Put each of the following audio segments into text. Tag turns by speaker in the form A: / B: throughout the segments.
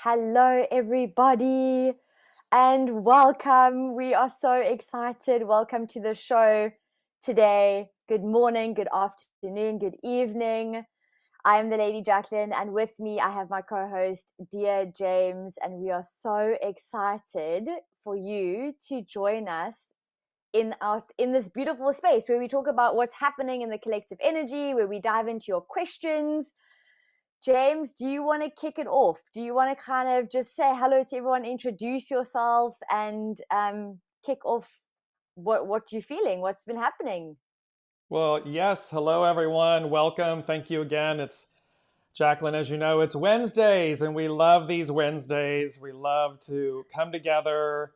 A: Hello, everybody, and welcome. We are so excited. Welcome to the show today. Good morning, good afternoon, good evening. I am the Lady Jaclyn, and with me I have my co-host, DearJames, and we are so excited for you to join us in this beautiful space where we talk about what's happening in the collective energy, where we dive into your questions. James, do you want to kick it off? Do you want to kind of just say hello to everyone, introduce yourself, and kick off what you're feeling, what's been happening?
B: Well, yes. Hello, everyone. Welcome. Thank you again. It's Jaclyn. As you know, it's Wednesdays, and we love these Wednesdays. We love to come together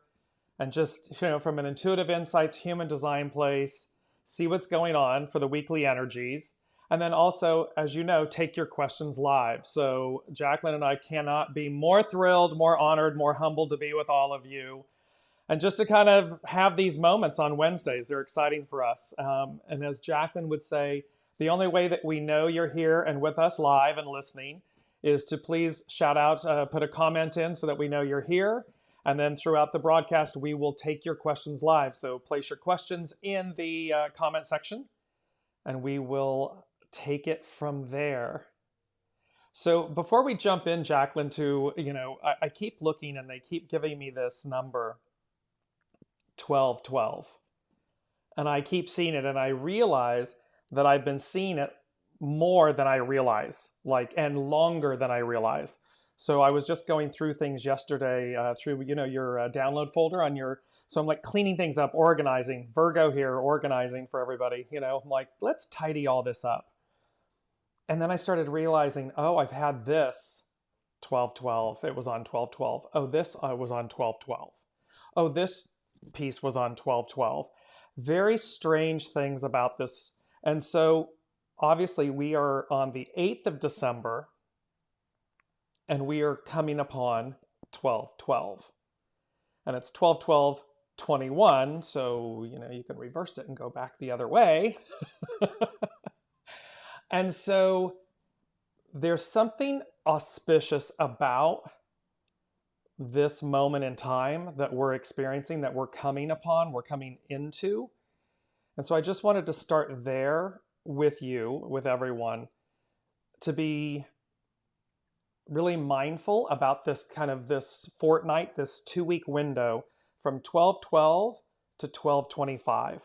B: and just, from an intuitive insights, human design place, see what's going on for the weekly energies. And then also, as you know, take your questions live. So Jaclyn and I cannot be more thrilled, more honored, more humbled to be with all of you. And just to kind of have these moments on Wednesdays, they're exciting for us. And as Jaclyn would say, the only way that we know you're here and with us live and listening is to please shout out, put a comment in so that we know you're here. And then throughout the broadcast, we will take your questions live. So place your questions in the comment section, and we will take it from there. So before we jump in, Jaclyn, I keep looking and they keep giving me this number, 1212. And I keep seeing it, and I realize that I've been seeing it more than I realize, and longer than I realize. So I was just going through things yesterday through, your download folder on your, so I'm like cleaning things up, organizing, Virgo here, organizing for everybody, I'm like, let's tidy all this up. And then I started realizing, oh, I've had this 1212. It was on 1212. Oh, this was on 1212. Oh, this piece was on 1212. Very strange things about this. And so obviously we are on the 8th of December, and we are coming upon 1212. And it's 1212-21, so you can reverse it and go back the other way. And so there's something auspicious about this moment in time that we're experiencing, that we're coming upon, we're coming into. And so I just wanted to start there with you, with everyone, to be really mindful about this fortnight, this 2-week window from 1212 to 1225.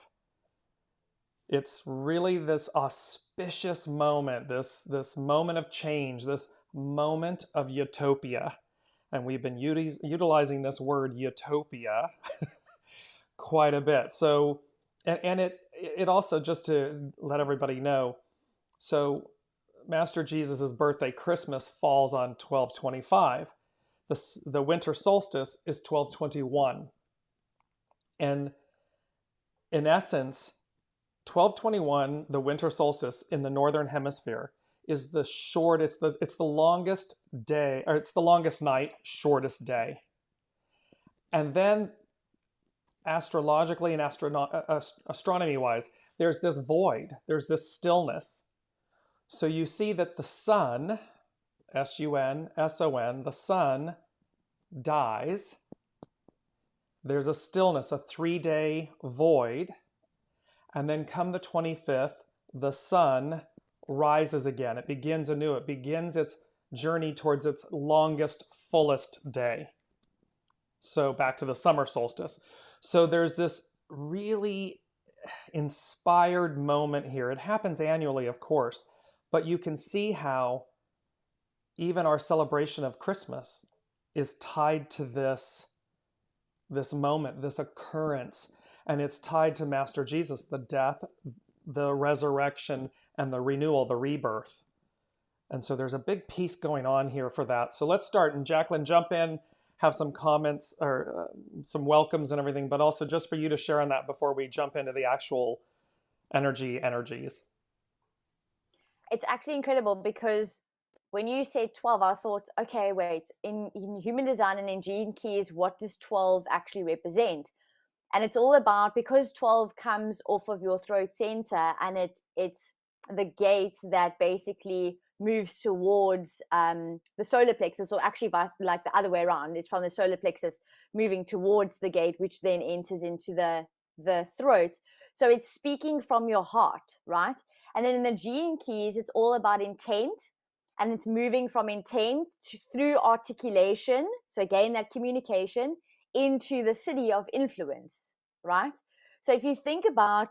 B: It's really this auspicious moment, this moment of change, this moment of utopia. And we've been utilizing this word utopia quite a bit. So, and it also, just to let everybody know, so Master Jesus' birthday, Christmas, falls on 1225. The winter solstice is 1221. And in essence, 1221, the winter solstice in the northern hemisphere, is the shortest, it's the longest day, or it's the longest night, shortest day. And then astrologically and astronomy-wise, there's this void, there's this stillness. So you see that the sun, S-U-N-S-O-N, the sun dies. There's a stillness, a 3-day void. And then come the 25th, the sun rises again. It begins anew. It begins its journey towards its longest, fullest day. So back to the summer solstice. So there's this really inspired moment here. It happens annually, of course, but you can see how even our celebration of Christmas is tied to this moment, this occurrence. And it's tied to Master Jesus, the death, the resurrection, and the renewal, the rebirth. And so there's a big piece going on here for that. So let's start. And Jaclyn, jump in, have some comments or some welcomes and everything, but also just for you to share on that before we jump into the actual energies.
A: It's actually incredible because when you said 12, I thought, okay, wait, in human design and in gene keys, what does 12 actually represent? And it's all about, because 12 comes off of your throat center, and it's the gate that basically moves towards the solar plexus, or actually like the other way around. It's from the solar plexus moving towards the gate, which then enters into the throat. So it's speaking from your heart, right? And then in the Gene Keys, it's all about intent, and it's moving from intent through articulation. So again, that communication into the city of influence, right? So if you think about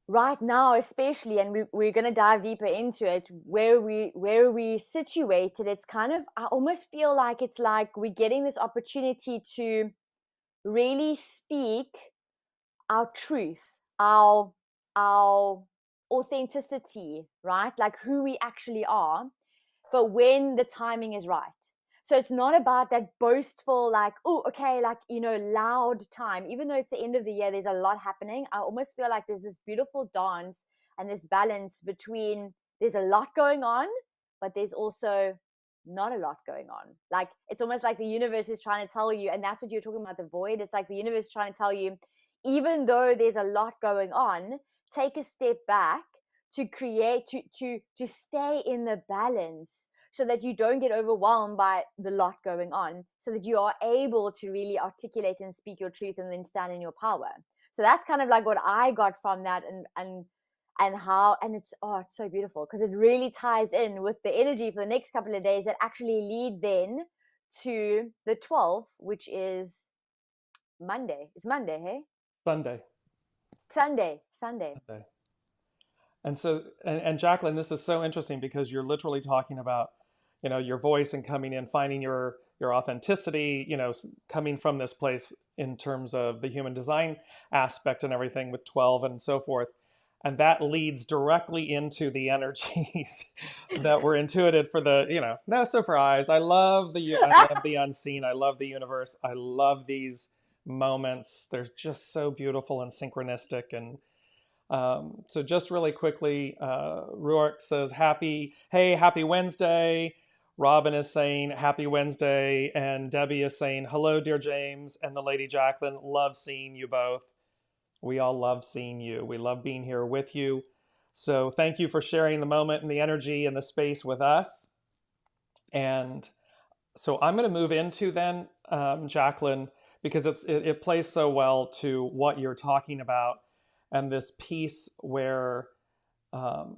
A: right now, especially, and we're going to dive deeper into it, where we situated, it's kind of, I almost feel like it's like we're getting this opportunity to really speak our truth, our authenticity, right? Like who we actually are, but when the timing is right. So it's not about that boastful, like, oh, okay, like, loud time. Even though it's the end of the year, there's a lot happening. I almost feel like there's this beautiful dance and this balance between there's a lot going on, but there's also not a lot going on. Like, it's almost like the universe is trying to tell you, and that's what you're talking about, the void. It's like the universe is trying to tell you, even though there's a lot going on, take a step back to create, to stay in the balance, so that you don't get overwhelmed by the lot going on, so that you are able to really articulate and speak your truth and then stand in your power. So that's kind of like what I got from that, and how, and it's so beautiful, because it really ties in with the energy for the next couple of days that actually lead then to the 12th, which is Monday. It's Monday, hey?
B: Sunday.
A: Sunday.
B: Sunday. And so, and Jaclyn, this is so interesting because you're literally talking about, your voice and coming in, finding your authenticity, coming from this place in terms of the human design aspect and everything with 12 and so forth. And that leads directly into the energies that were intuited for the, no surprise. I love the unseen. I love the universe. I love these moments. They're just so beautiful and synchronistic. And so just really quickly, Ruark says, happy Wednesday. Robin is saying happy Wednesday. And Debbie is saying, hello, dear James and the Lady Jaclyn. Love seeing you both. We all love seeing you. We love being here with you. So thank you for sharing the moment and the energy and the space with us. And so I'm going to move into then, Jaclyn, because it plays so well to what you're talking about, and this piece where, and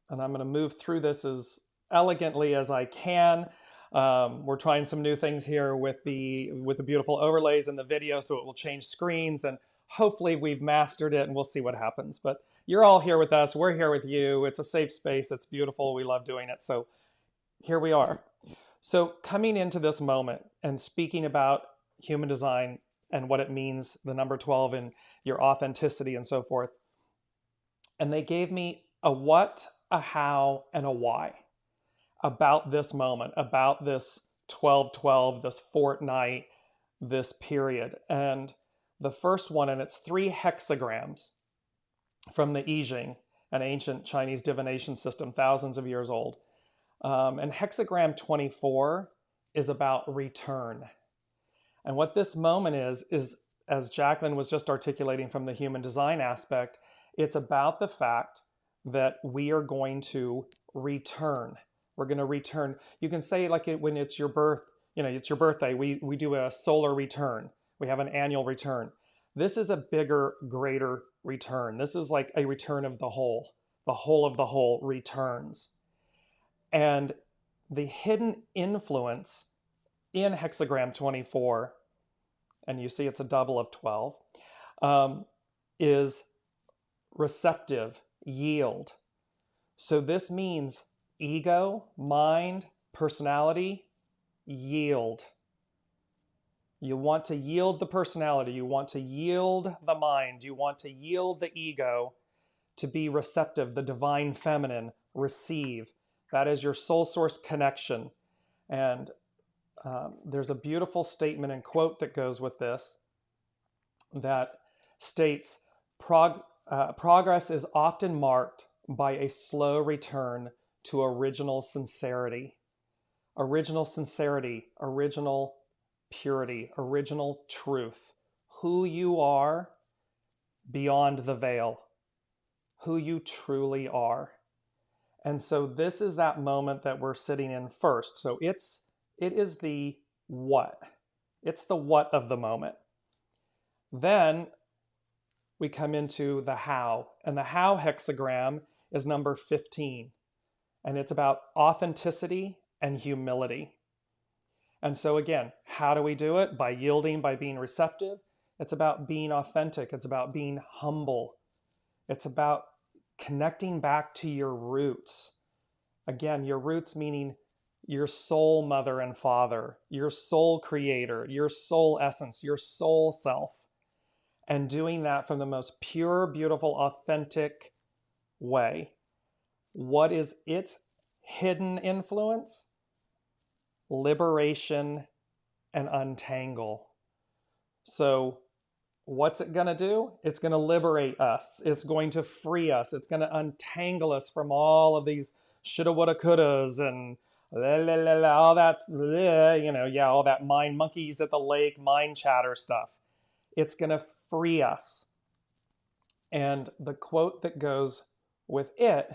B: I'm going to move through this as elegantly as I can. We're trying some new things here with the beautiful overlays in the video, so it will change screens, and hopefully we've mastered it, and we'll see what happens. But you're all here with us. We're here with you. It's a safe space. It's beautiful. We love doing it. So here we are. So coming into this moment and speaking about human design and what it means, the number 12 and your authenticity and so forth. And they gave me a what, a how, and a why about this moment, about this 12-12, this fortnight, this period. And the first one, and it's 3 hexagrams from the I Ching, an ancient Chinese divination system, thousands of years old. And hexagram 24 is about return. And what this moment is, as Jaclyn was just articulating from the human design aspect, it's about the fact that we are going to return. We're going to return. You can say, like, when it's your birth, it's your birthday, we do a solar return. We have an annual return. This is a bigger, greater return. This is like a return of the whole. The whole of the whole returns. And the hidden influence in hexagram 24, and you see it's a double of 12, is receptive, yield. So this means ego, mind, personality, yield. You want to yield the personality. You want to yield the mind. You want to yield the ego to be receptive, the divine feminine, receive. That is your soul source connection. And there's a beautiful statement and quote that goes with this that states, progress is often marked by a slow return to original sincerity. Original sincerity, original purity, original truth. Who you are beyond the veil. Who you truly are. And so this is that moment that we're sitting in first. So it is the what. It's the what of the moment. Then we come into the how. And the how hexagram is number 15. And it's about authenticity and humility. And so again, how do we do it? By yielding, by being receptive. It's about being authentic. It's about being humble. It's about connecting back to your roots. Again, your roots meaning your soul mother and father, your soul creator, your soul essence, your soul self. And doing that from the most pure, beautiful, authentic way. What is its hidden influence? Liberation and untangle. So what's it going to do? It's going to liberate us. It's going to free us. It's going to untangle us from all of these shoulda, woulda, couldas and all that, all that mind monkeys at the lake, mind chatter stuff. It's going to free us. And the quote that goes with it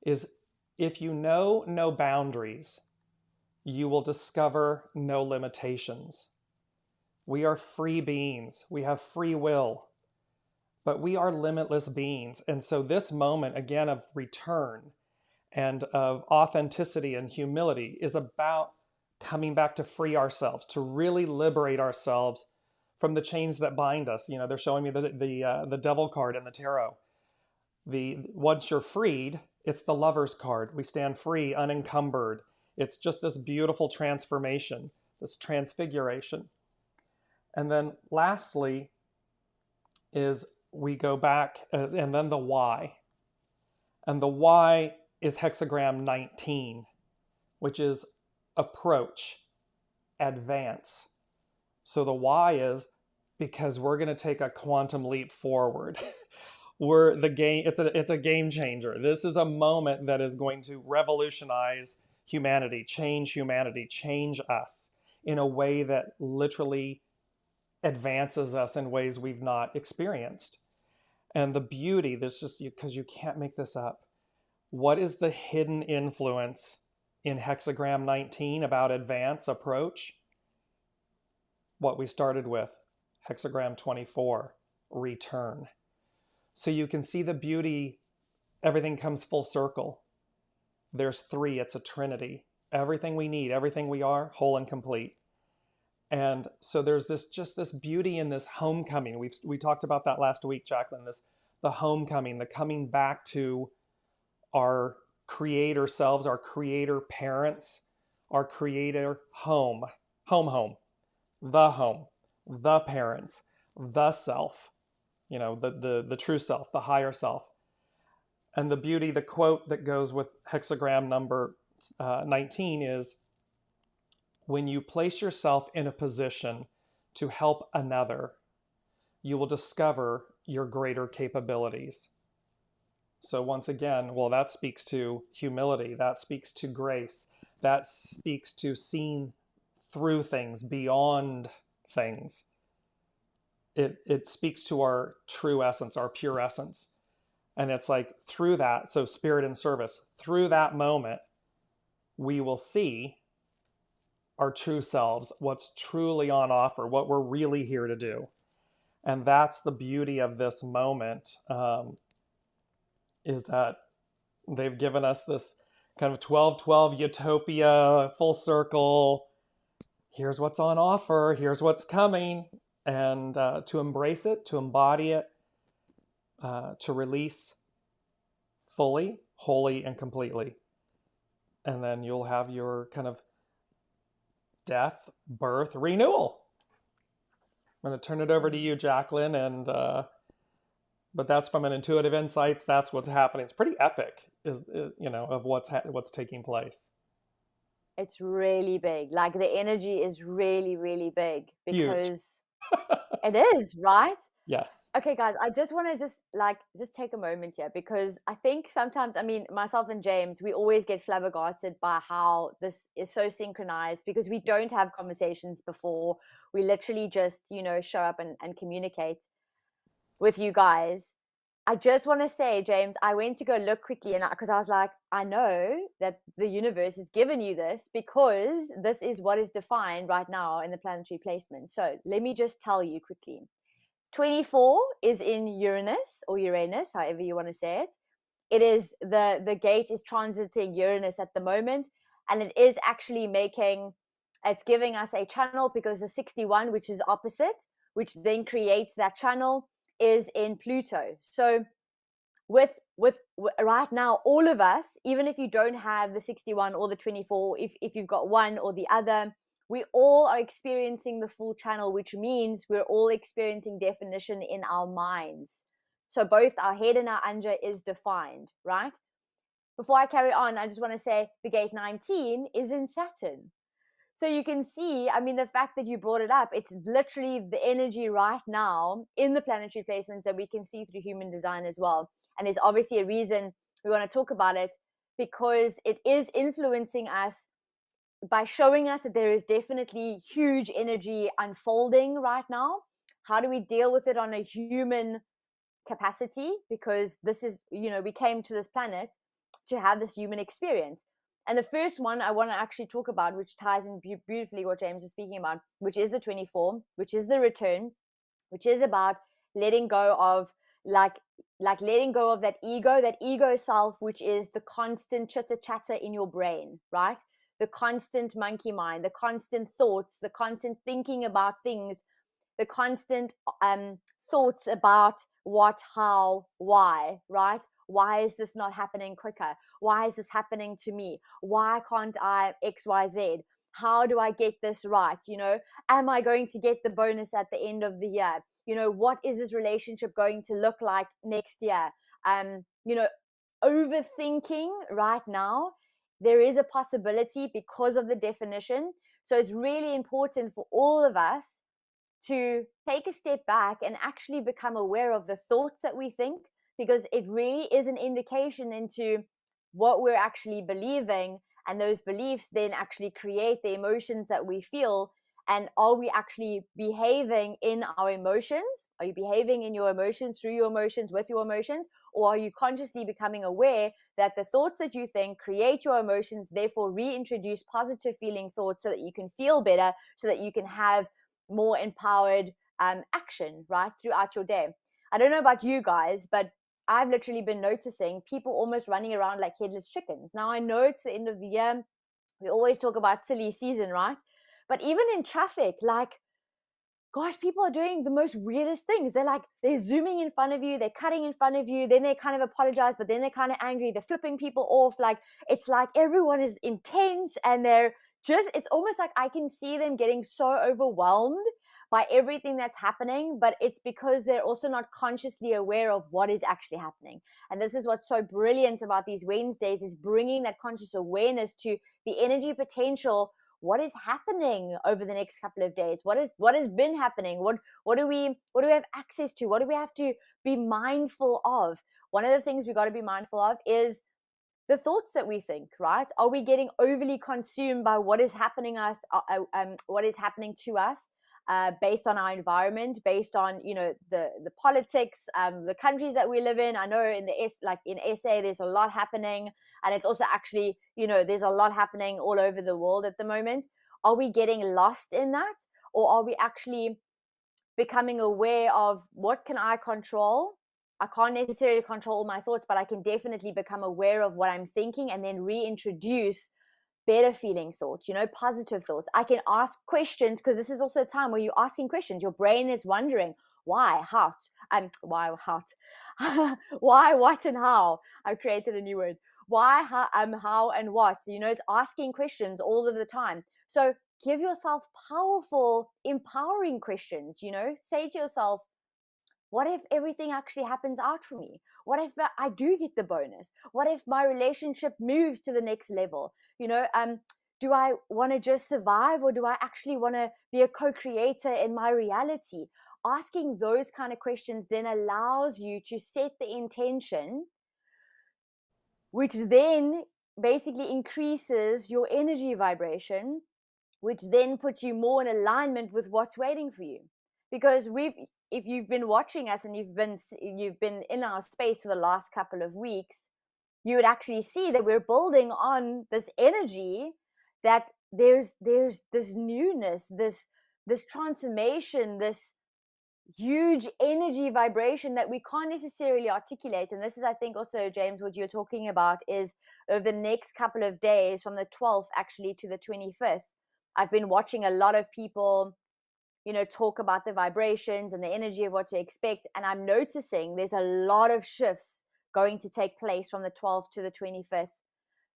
B: is, if you know no boundaries, you will discover no limitations. We are free beings. We have free will, but we are limitless beings. And so this moment, again, of return and of authenticity and humility is about coming back to free ourselves, to really liberate ourselves from the chains that bind us. They're showing me the devil card in the tarot. Once you're freed, it's the lover's card. We stand free, unencumbered. It's just this beautiful transformation, this transfiguration. And then lastly is we go back and then the why. And the why is hexagram 19, which is approach, advance. So the why is because we're going to take a quantum leap forward. It's a game changer. This is a moment that is going to revolutionize humanity, change us in a way that literally advances us in ways we've not experienced. And the beauty, because you can't make this up. What is the hidden influence in hexagram 19 about advance, approach? What we started with, hexagram 24, return. So you can see the beauty, everything comes full circle. There's three, it's a trinity. Everything we need, everything we are, whole and complete. And so there's this beauty in this homecoming. We talked about that last week, Jaclyn, the homecoming, the coming back to our creator selves, our creator parents, our creator home, the parents, the self, the true self, the higher self. And the beauty, the quote that goes with hexagram number 19 is, when you place yourself in a position to help another, you will discover your greater capabilities. So once again, well, that speaks to humility. That speaks to grace. That speaks to seeing through things, beyond things. It speaks to our true essence, our pure essence. And it's like through that, so spirit and service, through that moment, we will see our true selves, what's truly on offer, what we're really here to do. And that's the beauty of this moment, is that they've given us this kind of 12-12 utopia, full circle. Here's what's on offer. Here's what's coming. And to embrace it, to embody it, to release fully, wholly, and completely. And then you'll have your kind of death, birth, renewal. I'm going to turn it over to you, Jaclyn, and but that's from an intuitive insights. That's what's happening. It's pretty epic, of what's taking place.
A: It's really big. Like the energy is really, really big because it is, right?
B: Yes.
A: Okay, guys, I just want to just take a moment here, because I think sometimes, myself and James, we always get flabbergasted by how this is so synchronized, because we don't have conversations before. We literally just, show up and communicate with you guys. I just want to say, James, I went to go look quickly, and because I was like, I know that the universe has given you this because this is what is defined right now in the planetary placement. So let me just tell you quickly. 24 is in Uranus, or Uranus, however you want to say it. It is the gate is transiting Uranus at the moment, and it is actually it's giving us a channel, because the 61, which is opposite, which then creates that channel, is in Pluto. So with right now, all of us, even if you don't have the 61 or the 24, if you've got one or the other, we all are experiencing the full channel, which means we're all experiencing definition in our minds. So both our head and our anja is defined, right? Before I carry on, I just want to say the gate 19 is in Saturn. So you can see, I mean, the fact that you brought it up, it's literally the energy right now in the planetary placements that we can see through human design as well. And there's obviously a reason we want to talk about it, because it is influencing us by showing us that there is definitely huge energy unfolding right now. How do we deal with it on a human capacity? Because this is, we came to this planet to have this human experience. And the first one I want to actually talk about, which ties in beautifully what James was speaking about, which is the 24, which is the return, which is about letting go of like letting go of that ego self, which is the constant chitter chatter in your brain, right? The constant monkey mind, the constant thoughts, the constant thinking about things, the constant thoughts about what, how, why, right? Why is this not happening quicker? Why is this happening to me? Why can't I XYZ? How do I get this right? Am I going to get the bonus at the end of the year? What is this relationship going to look like next year? Overthinking right now, there is a possibility because of the definition. So it's really important for all of us to take a step back and actually become aware of the thoughts that we think, because it really is an indication into what we're actually believing, and those beliefs then actually create the emotions that we feel. And are we actually behaving in our emotions? Are you behaving in your emotions, through your emotions, with your emotions? Or are you consciously becoming aware that the thoughts that you think create your emotions, therefore reintroduce positive feeling thoughts so that you can feel better, so that you can have more empowered action right throughout your day? I don't know about you guys, but I've literally been noticing people almost running around like headless chickens. Now, I know it's the end of the year. We always talk about silly season, right? But even in traffic, like, gosh, people are doing the most weirdest things. They're zooming in front of you, they're cutting in front of you, then they kind of apologize, but then they're kind of angry, they're flipping people off. It's like everyone is intense, and it's almost like I can see them getting so overwhelmed by everything that's happening, but it's because they're also not consciously aware of what is actually happening. And this is what's so brilliant about these Wednesdays, is bringing that conscious awareness to the energy potential. What is happening over the next couple of days? What has been happening? What do we have access to? What do we have to be mindful of? One of the things we got to be mindful of is the thoughts that we think, right? Are we getting overly consumed by what is happening to us, based on our environment, based on the politics, the countries that we live in? I know in SA there's a lot happening, and it's also actually there's a lot happening all over the world at the moment. Are we getting lost in that, or are we actually becoming aware of what can I control? I can't necessarily control all my thoughts, but I can definitely become aware of what I'm thinking, and then reintroduce better feeling thoughts, positive thoughts. I can ask questions, because this is also a time where you're asking questions. Your brain is wondering why, how, why, what, and how. I've created a new word. Why, how, and what. It's asking questions all of the time. So give yourself powerful, empowering questions. Say to yourself, what if everything actually happens out for me? What if I do get the bonus? What if my relationship moves to the next level? Do I want to just survive, or do I actually want to be a co-creator in my reality? Asking those kind of questions then allows you to set the intention, which then basically increases your energy vibration, which then puts you more in alignment with what's waiting for you. Because if you've been watching us and you've been in our space for the last couple of weeks, you would actually see that we're building on this energy, that there's this newness, this transformation, this huge energy vibration that we can't necessarily articulate. And this is, I think, also, James, what you're talking about is over the next couple of days, from the 12th actually to the 25th, I've been watching a lot of people, talk about the vibrations and the energy of what to expect. And I'm noticing there's a lot of shifts going to take place from the 12th to the 25th.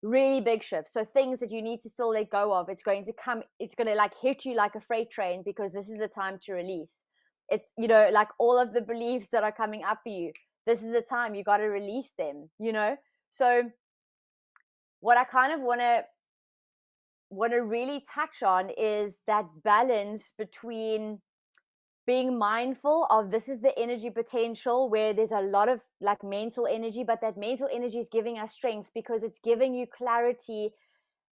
A: Really big shifts. So things that you need to still let go of, it's going to like hit you like a freight train, because this is the time to release. It's, like all of the beliefs that are coming up for you, this is the time you got to release them, So what I kind of want to really touch on is that balance between being mindful of, this is the energy potential where there's a lot of like mental energy, but that mental energy is giving us strength because it's giving you clarity,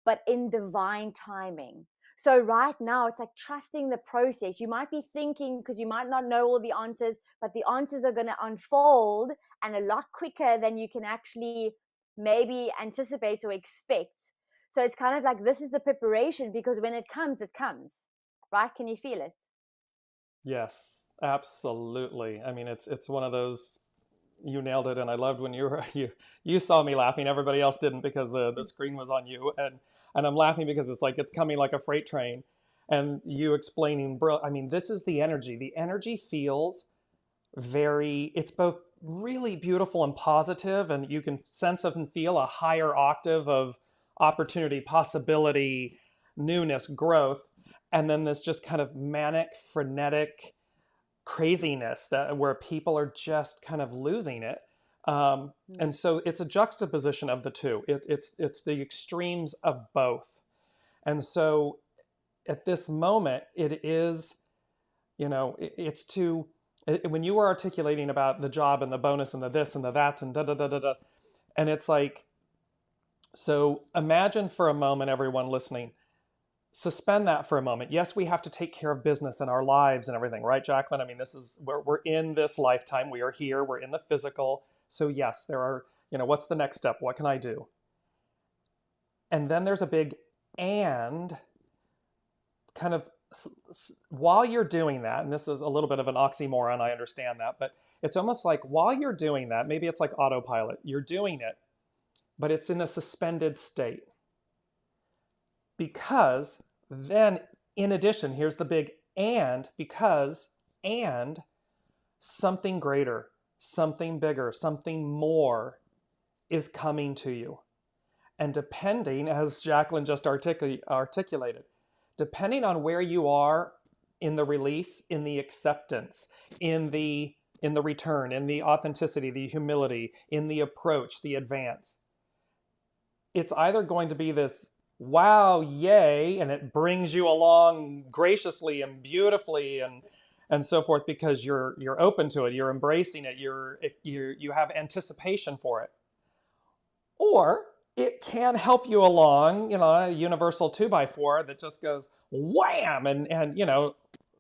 A: but in divine timing. So right now, it's like trusting the process. You might be thinking, because you might not know all the answers, but the answers are going to unfold and a lot quicker than you can actually maybe anticipate or expect. So it's kind of like, this is the preparation, because when it comes, right? Can you feel it?
B: Yes, absolutely. I mean, it's one of those, you nailed it. And I loved when you saw me laughing. Everybody else didn't, because the screen was on you. And I'm laughing because it's like, it's coming like a freight train. And you explaining, bro, I mean, this is the energy. The energy feels it's both really beautiful and positive, and you can sense and feel a higher octave of opportunity, possibility, newness, growth. And then this just kind of manic, frenetic craziness where people are just kind of losing it. And so it's a juxtaposition of the two. It's the extremes of both. And so at this moment, it is, it's when you were articulating about the job and the bonus and the this and the that and da da da da da, and it's like, so imagine for a moment, everyone listening, suspend that for a moment. Yes, we have to take care of business and our lives and everything, right, Jaclyn? I mean, this is where we're in this lifetime. We are here. We're in the physical. So yes, there are, what's the next step? What can I do? And then there's a big and kind of while you're doing that, and this is a little bit of an oxymoron, I understand that, but it's almost like while you're doing that, maybe it's like autopilot. You're doing it, but it's in a suspended state. Because then, in addition, here's the big and, because and something greater, something bigger, something more is coming to you. And depending, as Jaclyn just articulated, depending on where you are in the release, in the acceptance, in the return, in the authenticity, the humility, in the approach, the advance, it's either going to be this wow, yay, and it brings you along graciously and beautifully and so forth, because you're open to it, you're embracing it, you have anticipation for it. Or it can help you along, a universal 2x4 that just goes wham and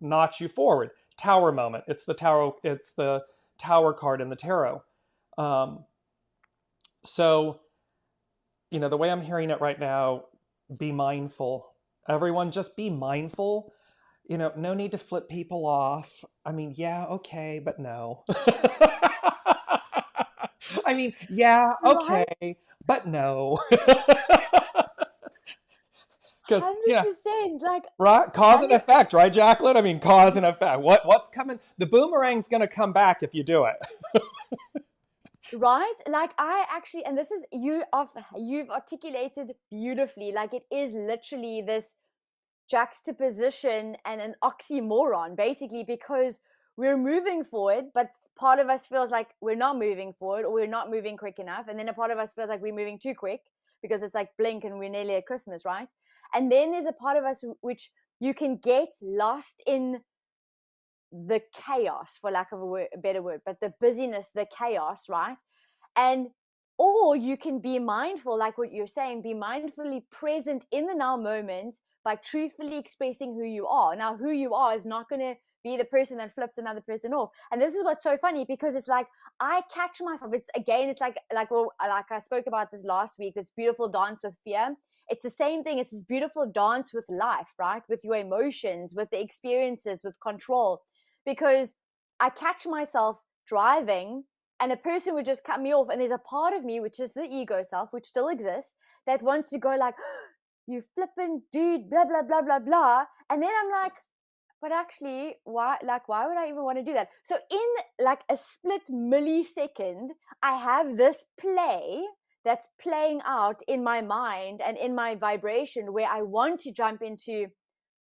B: knocks you forward. Tower moment. It's the tower card in the tarot. So the way I'm hearing it right now, be mindful. Everyone, just be mindful. No need to flip people off. I mean, yeah, okay, but no. I mean, yeah, okay, right? But no.
A: 100%, like
B: right, cause and effect, right, Jaclyn? I mean, cause and effect. What's coming? The boomerang's going to come back if you do it.
A: Right? Like I actually, and this is you've articulated beautifully. Like it is literally this juxtaposition and an oxymoron, basically, because we're moving forward, but part of us feels like we're not moving forward, or we're not moving quick enough, and then a part of us feels like we're moving too quick, because it's like blink and we're nearly at Christmas, right? And then there's a part of us which you can get lost in the chaos, for lack of a better word, but the busyness, the chaos, right? And or you can be mindful, like what you're saying, be mindfully present in the now moment by truthfully expressing who you are. Now, who you are is not going to be the person that flips another person off. And this is what's so funny, because it's like I catch myself. It's like I spoke about this last week, this beautiful dance with fear. It's the same thing. It's this beautiful dance with life, right? With your emotions, with the experiences, with control. Because I catch myself driving and a person would just cut me off. And there's a part of me, which is the ego self, which still exists, that wants to go like, you flippin' dude, blah, blah, blah, blah, blah. And then I'm like, but actually, why would I even want to do that? So in like a split millisecond, I have this play that's playing out in my mind and in my vibration where I want to jump into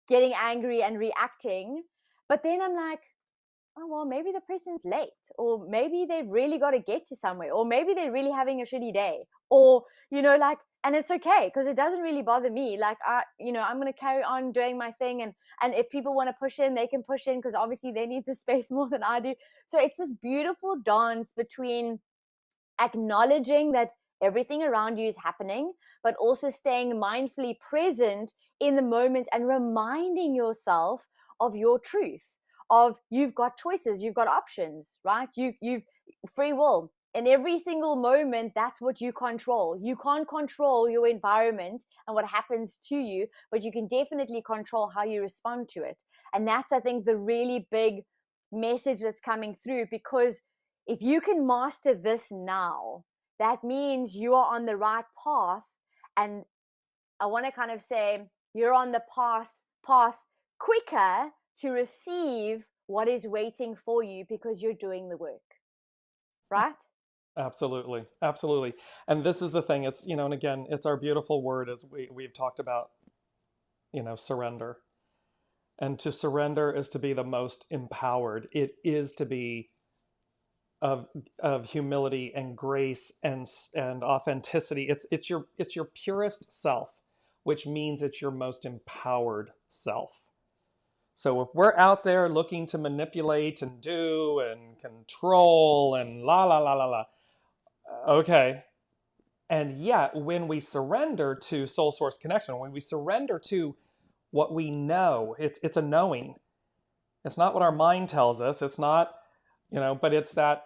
A: getting angry and reacting. But then I'm like, oh, well, maybe the person's late, or maybe they've really got to get to somewhere, or maybe they're really having a shitty day, or, like, and it's okay, because it doesn't really bother me. Like, I'm going to carry on doing my thing. And if people want to push in, they can push in, because obviously they need the space more than I do. So it's this beautiful dance between acknowledging that everything around you is happening, but also staying mindfully present in the moment and reminding yourself of your truth, of you've got choices, you've got options, right? You've free will. In every single moment, that's what you control. You can't control your environment and what happens to you, but you can definitely control how you respond to it. And that's, I think, the really big message that's coming through, because if you can master this now, that means you are on the right path. And I want to kind of say you're on the path quicker to receive what is waiting for you, because you're doing the work, right?
B: Absolutely. Absolutely. And this is the thing. It's, and again, it's our beautiful word, as we've talked about, surrender. And to surrender is to be the most empowered. It is to be of humility and grace and authenticity. It's your purest self, which means it's your most empowered self. So if we're out there looking to manipulate and do and control and la la la la la, okay. And yet, when we surrender to soul source connection, when we surrender to what we know, it's a knowing. It's not what our mind tells us. It's not, but it's that.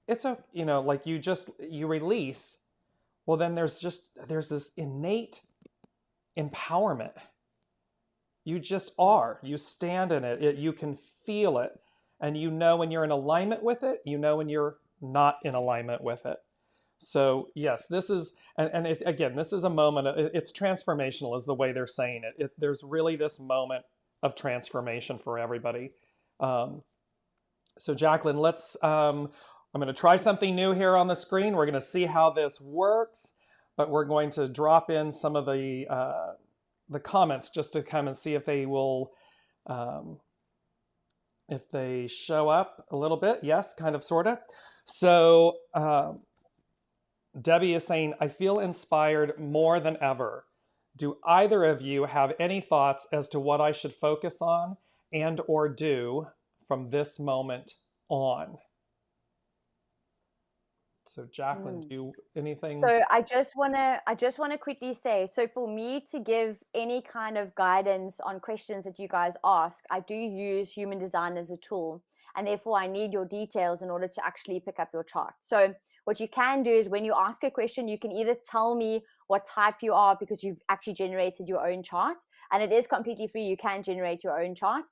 B: It's a, like you release. Well, then there's this innate empowerment. You just are. You stand in it. You can feel it. And you know when you're in alignment with it. You know when you're not in alignment with it. So yes, this is, again, this is a moment, it's transformational is the way they're saying it. There's really this moment of transformation for everybody. So Jaclyn, I'm going to try something new here on the screen. We're going to see how this works, but we're going to drop in some of the comments just to come and see if they will, if they show up a little bit. Yes, kind of, sort of. So Debbie is saying, I feel inspired more than ever. Do either of you have any thoughts as to what I should focus on and or do from this moment on? So Jaclyn, do you anything?
A: So I just want to quickly say, so for me to give any kind of guidance on questions that you guys ask, I do use human design as a tool, and therefore I need your details in order to actually pick up your chart. So what you can do is when you ask a question, you can either tell me what type you are, because you've actually generated your own chart, and it is completely free. You can generate your own chart.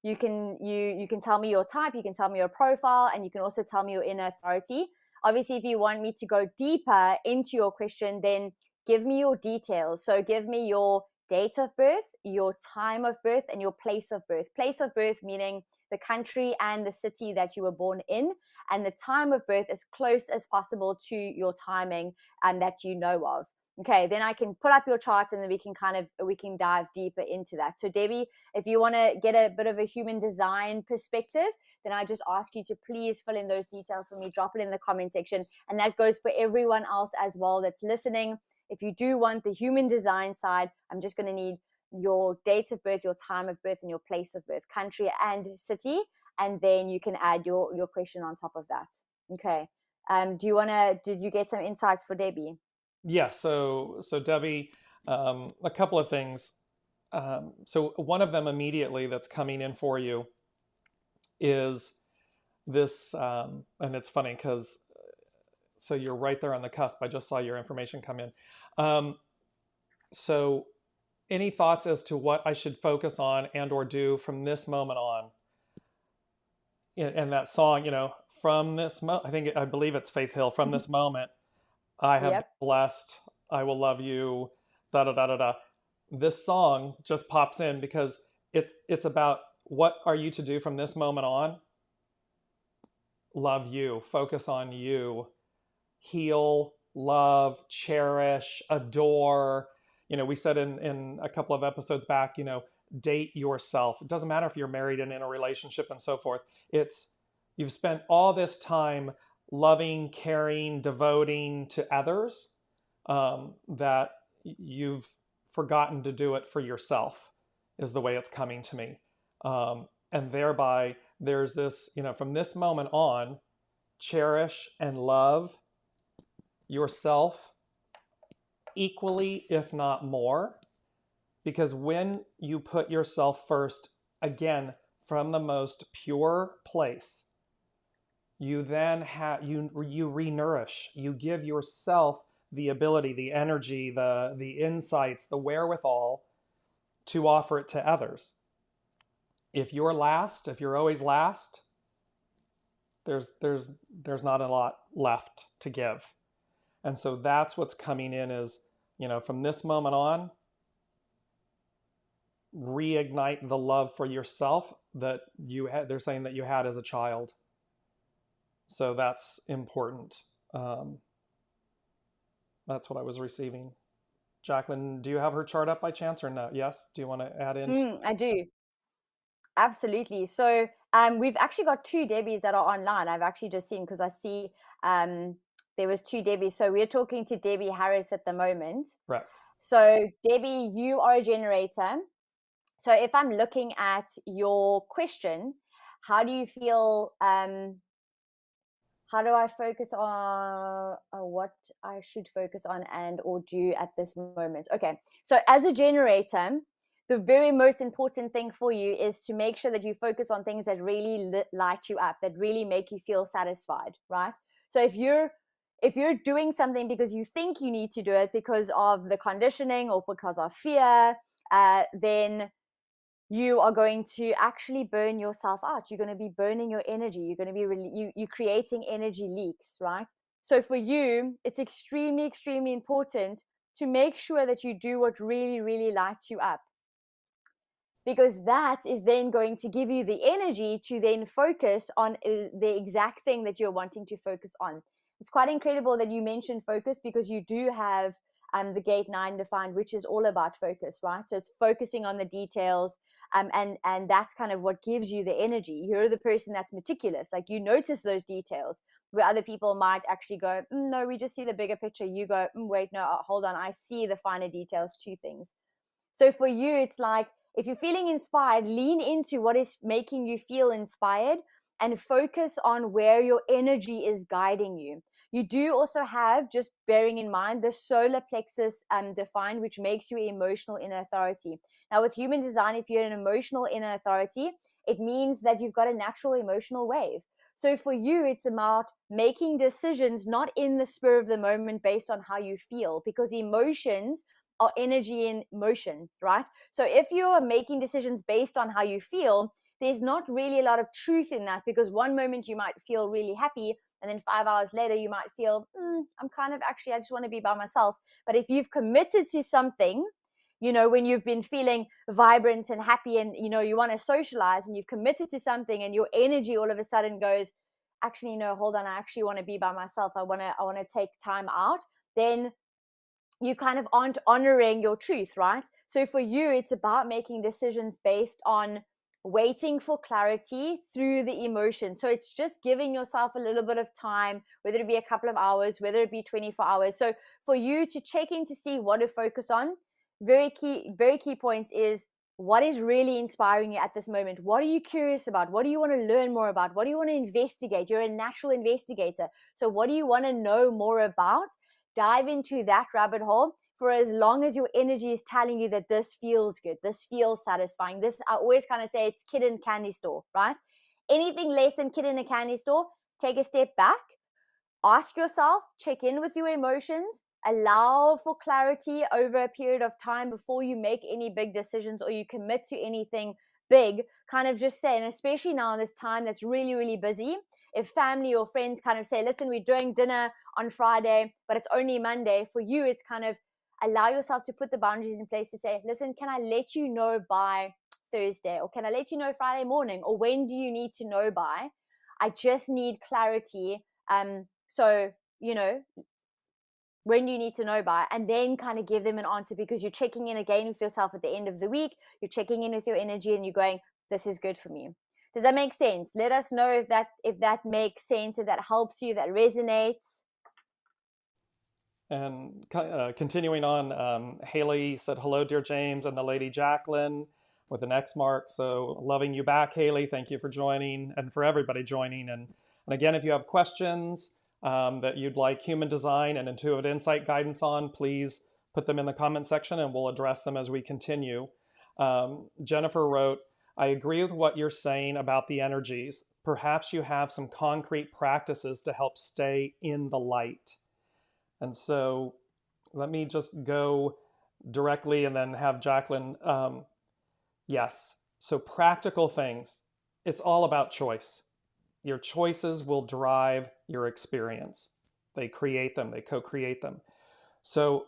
A: You can tell me your type, you can tell me your profile, and you can also tell me your inner authority. Obviously, if you want me to go deeper into your question, then give me your details. So give me your date of birth, your time of birth, and your place of birth. Place of birth meaning the country and the city that you were born in, and the time of birth as close as possible to your timing and that you know of. Okay, then I can pull up your chart and then we can dive deeper into that. So Debbie, if you want to get a bit of a human design perspective, then I just ask you to please fill in those details for me, drop it in the comment section. And that goes for everyone else as well that's listening. If you do want the human design side, I'm just going to need your date of birth, your time of birth, and your place of birth, country and city. And then you can add your question on top of that. Okay. Did you get some insights for Debbie?
B: Yeah, so Debbie, a couple of things. So one of them immediately that's coming in for you is this, and it's funny because so you're right there on the cusp. I just saw your information come in. So any thoughts as to what I should focus on and or do from this moment on? And that song, from this moment, I believe it's Faith Hill. From this moment, I have been
A: Yep.
B: blessed. I will love you. Da da da da da. This song just pops in because it's about what are you to do from this moment on? Love you. Focus on you. Heal, love, cherish, adore. We said in a couple of episodes back, date yourself. It doesn't matter if you're married and in a relationship and so forth. It's you've spent all this time loving, caring, devoting to others, that you've forgotten to do it for yourself, is the way it's coming to me. And thereby, there's this, from this moment on, cherish and love yourself equally, if not more, because when you put yourself first, again, from the most pure place, you then you re-nourish. You give yourself the ability, the energy, the insights, the wherewithal to offer it to others. If you're last, if you're always last, there's not a lot left to give. And so that's what's coming in is, from this moment on, reignite the love for yourself that they're saying that you had as a child. So that's important. That's what I was receiving. Jaclyn, do you have her chart up by chance or no? Yes? Do you want to add in?
A: I do. Absolutely. So we've actually got two Debbies that are online. I've actually just seen because I see there was two Debbies. So we're talking to Debbie Harris at the moment.
B: Correct.
A: So Debbie, you are a generator. So if I'm looking at your question, how do you feel? How do I focus on what I should focus on and or do at this moment? Okay. So as a generator, the very most important thing for you is to make sure that you focus on things that really light you up, that really make you feel satisfied, right? So if you're doing something because you think you need to do it because of the conditioning or because of fear, then you are going to actually burn yourself out. You're going to be burning your energy. You're going to be you're creating energy leaks, right? So for you, it's extremely, extremely important to make sure that you do what really, really lights you up, because that is then going to give you the energy to then focus on the exact thing that you're wanting to focus on. It's quite incredible that you mentioned focus, because you do have the gate 9 defined, which is all about focus, right? So it's focusing on the details, and that's kind of what gives you the energy. You're the person that's meticulous, like you notice those details, where other people might actually go, no, we just see the bigger picture. You go, wait, no, hold on, I see the finer details to things. So for you, it's like, if you're feeling inspired, lean into what is making you feel inspired and focus on where your energy is guiding you. You do also have, just bearing in mind, the solar plexus defined, which makes you emotional inner authority. Now, with human design, if you're an emotional inner authority, it means that you've got a natural emotional wave. So for you, it's about making decisions not in the spur of the moment based on how you feel, because emotions are energy in motion, right? So if you are making decisions based on how you feel, there's not really a lot of truth in that, because one moment you might feel really happy, and then 5 hours later you might feel, I'm kind of actually, I just want to be by myself. But if you've committed to something, when you've been feeling vibrant and happy and, you want to socialize and you've committed to something, and your energy all of a sudden goes, actually, no, hold on, I actually want to be by myself. I want to take time out. Then you kind of aren't honoring your truth, right? So for you, it's about making decisions based on waiting for clarity through the emotion. So it's just giving yourself a little bit of time, whether it be a couple of hours, whether it be 24 hours. So for you to check in to see what to focus on, very key points is, what is really inspiring you at this moment? What are you curious about? What do you want to learn more about? What do you want to investigate? You're a natural investigator. So what do you want to know more about? Dive into that rabbit hole. for as long as your energy is telling you that this feels good, this feels satisfying. This, I always kind of say, it's kid in candy store, right? Anything less than kid in a candy store, take a step back, ask yourself, check in with your emotions, allow for clarity over a period of time before you make any big decisions or you commit to anything big. Kind of just say, and especially now in this time that's really, really busy, if family or friends kind of say, listen, we're doing dinner on Friday, but it's only Monday, for you, it's kind of allow yourself to put the boundaries in place to say, listen, can I let you know by Thursday? Or can I let you know Friday morning? Or when do you need to know by? I just need clarity. So, when do you need to know by? And then kind of give them an answer, because you're checking in again with yourself at the end of the week. You're checking in with your energy and you're going, this is good for me. Does that make sense? Let us know if that makes sense, if that helps you, if that resonates.
B: And continuing on, Haley said, hello, dear James and the Lady Jaclyn, with an X mark. So loving you back, Haley. Thank you for joining, and for everybody joining. And again, if you have questions that you'd like human design and intuitive insight guidance on, please put them in the comment section and we'll address them as we continue. Jennifer wrote, I agree with what you're saying about the energies. Perhaps you have some concrete practices to help stay in the light. And so let me just go directly and then have Jaclyn. Yes, so practical things. It's all about choice. Your choices will drive your experience. They create them, they co-create them. So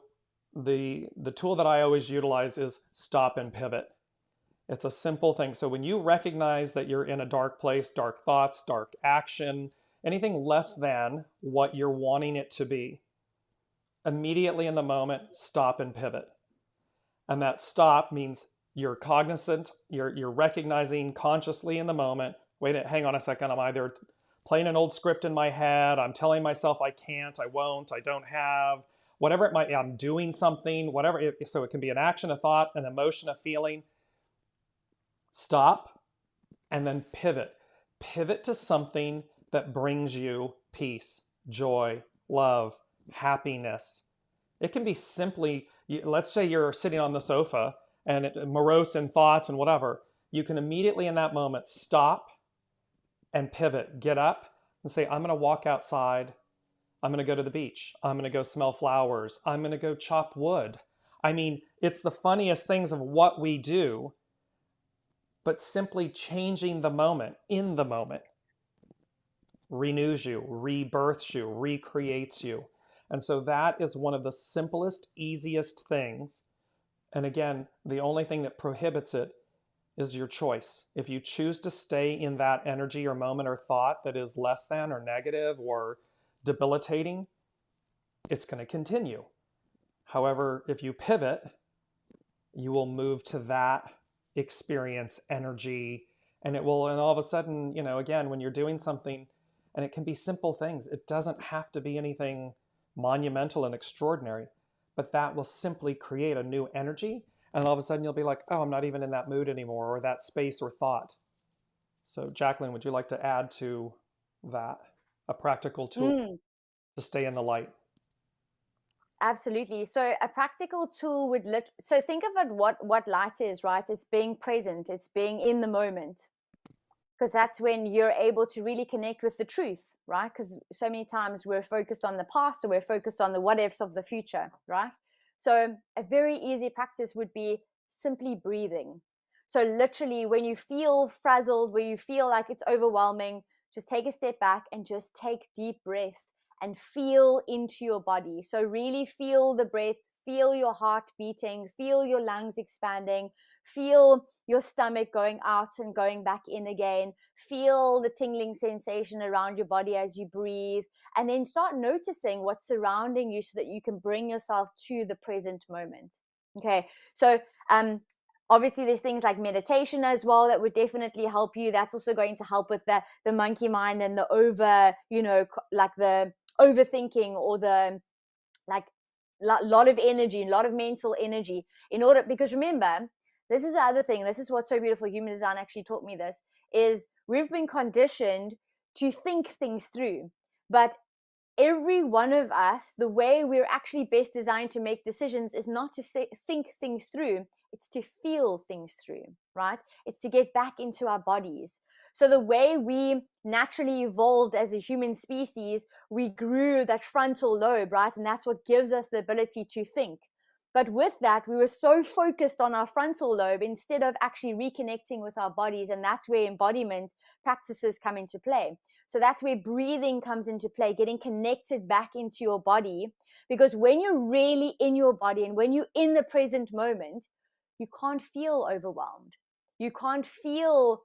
B: the tool that I always utilize is stop and pivot. It's a simple thing. So when you recognize that you're in a dark place, dark thoughts, dark action, anything less than what you're wanting it to be, immediately in the moment, stop and pivot. And that stop means you're cognizant, you're recognizing consciously in the moment, wait, hang on a second, I'm either playing an old script in my head, I'm telling myself I can't, I won't, I don't have, whatever it might be, I'm doing something, whatever. So it can be an action, a thought, an emotion, a feeling. Stop and then pivot. Pivot to something that brings you peace, joy, love, happiness. It can be simply, let's say you're sitting on the sofa and morose in thoughts and whatever. You can immediately in that moment stop and pivot, get up and say, I'm going to walk outside. I'm going to go to the beach. I'm going to go smell flowers. I'm going to go chop wood. I mean, it's the funniest things of what we do, but simply changing the moment, in the moment, renews you, rebirths you, recreates you. And so that is one of the simplest, easiest things. And again, the only thing that prohibits it is your choice. If you choose to stay in that energy or moment or thought that is less than or negative or debilitating, it's going to continue. However, if you pivot, you will move to that experience, energy, and it will, and all of a sudden, again, when you're doing something, and it can be simple things, it doesn't have to be anything monumental and extraordinary, but that will simply create a new energy. And all of a sudden you'll be like, oh, I'm not even in that mood anymore, or that space or thought. So Jaclyn, would you like to add to that a practical tool to stay in the light?
A: Absolutely. So a practical tool would so think of it, what light is, right? It's being present, it's being in the moment. Because that's when you're able to really connect with the truth, right? Because so many times we're focused on the past, or we're focused on the what ifs of the future, right? So a very easy practice would be simply breathing. So literally, when you feel frazzled, where you feel like it's overwhelming, just take a step back and just take deep breaths and feel into your body. So really feel the breath, feel your heart beating, feel your lungs expanding, feel your stomach going out and going back in again. Feel the tingling sensation around your body as you breathe, and then start noticing what's surrounding you so that you can bring yourself to the present moment. Okay, so obviously there's things like meditation as well that would definitely help you. That's also going to help with the monkey mind and the like the overthinking, or the like lot of energy, a lot of mental energy, because remember, this is the other thing, this is what's so beautiful. Human design actually taught me this, is we've been conditioned to think things through, but every one of us, the way we're actually best designed to make decisions is not to think things through, it's to feel things through, right? It's to get back into our bodies. So the way we naturally evolved as a human species, we grew that frontal lobe, right? And that's what gives us the ability to think. But with that, we were so focused on our frontal lobe instead of actually reconnecting with our bodies. And that's where embodiment practices come into play. So that's where breathing comes into play, getting connected back into your body. Because when you're really in your body and when you're in the present moment, you can't feel overwhelmed. You can't feel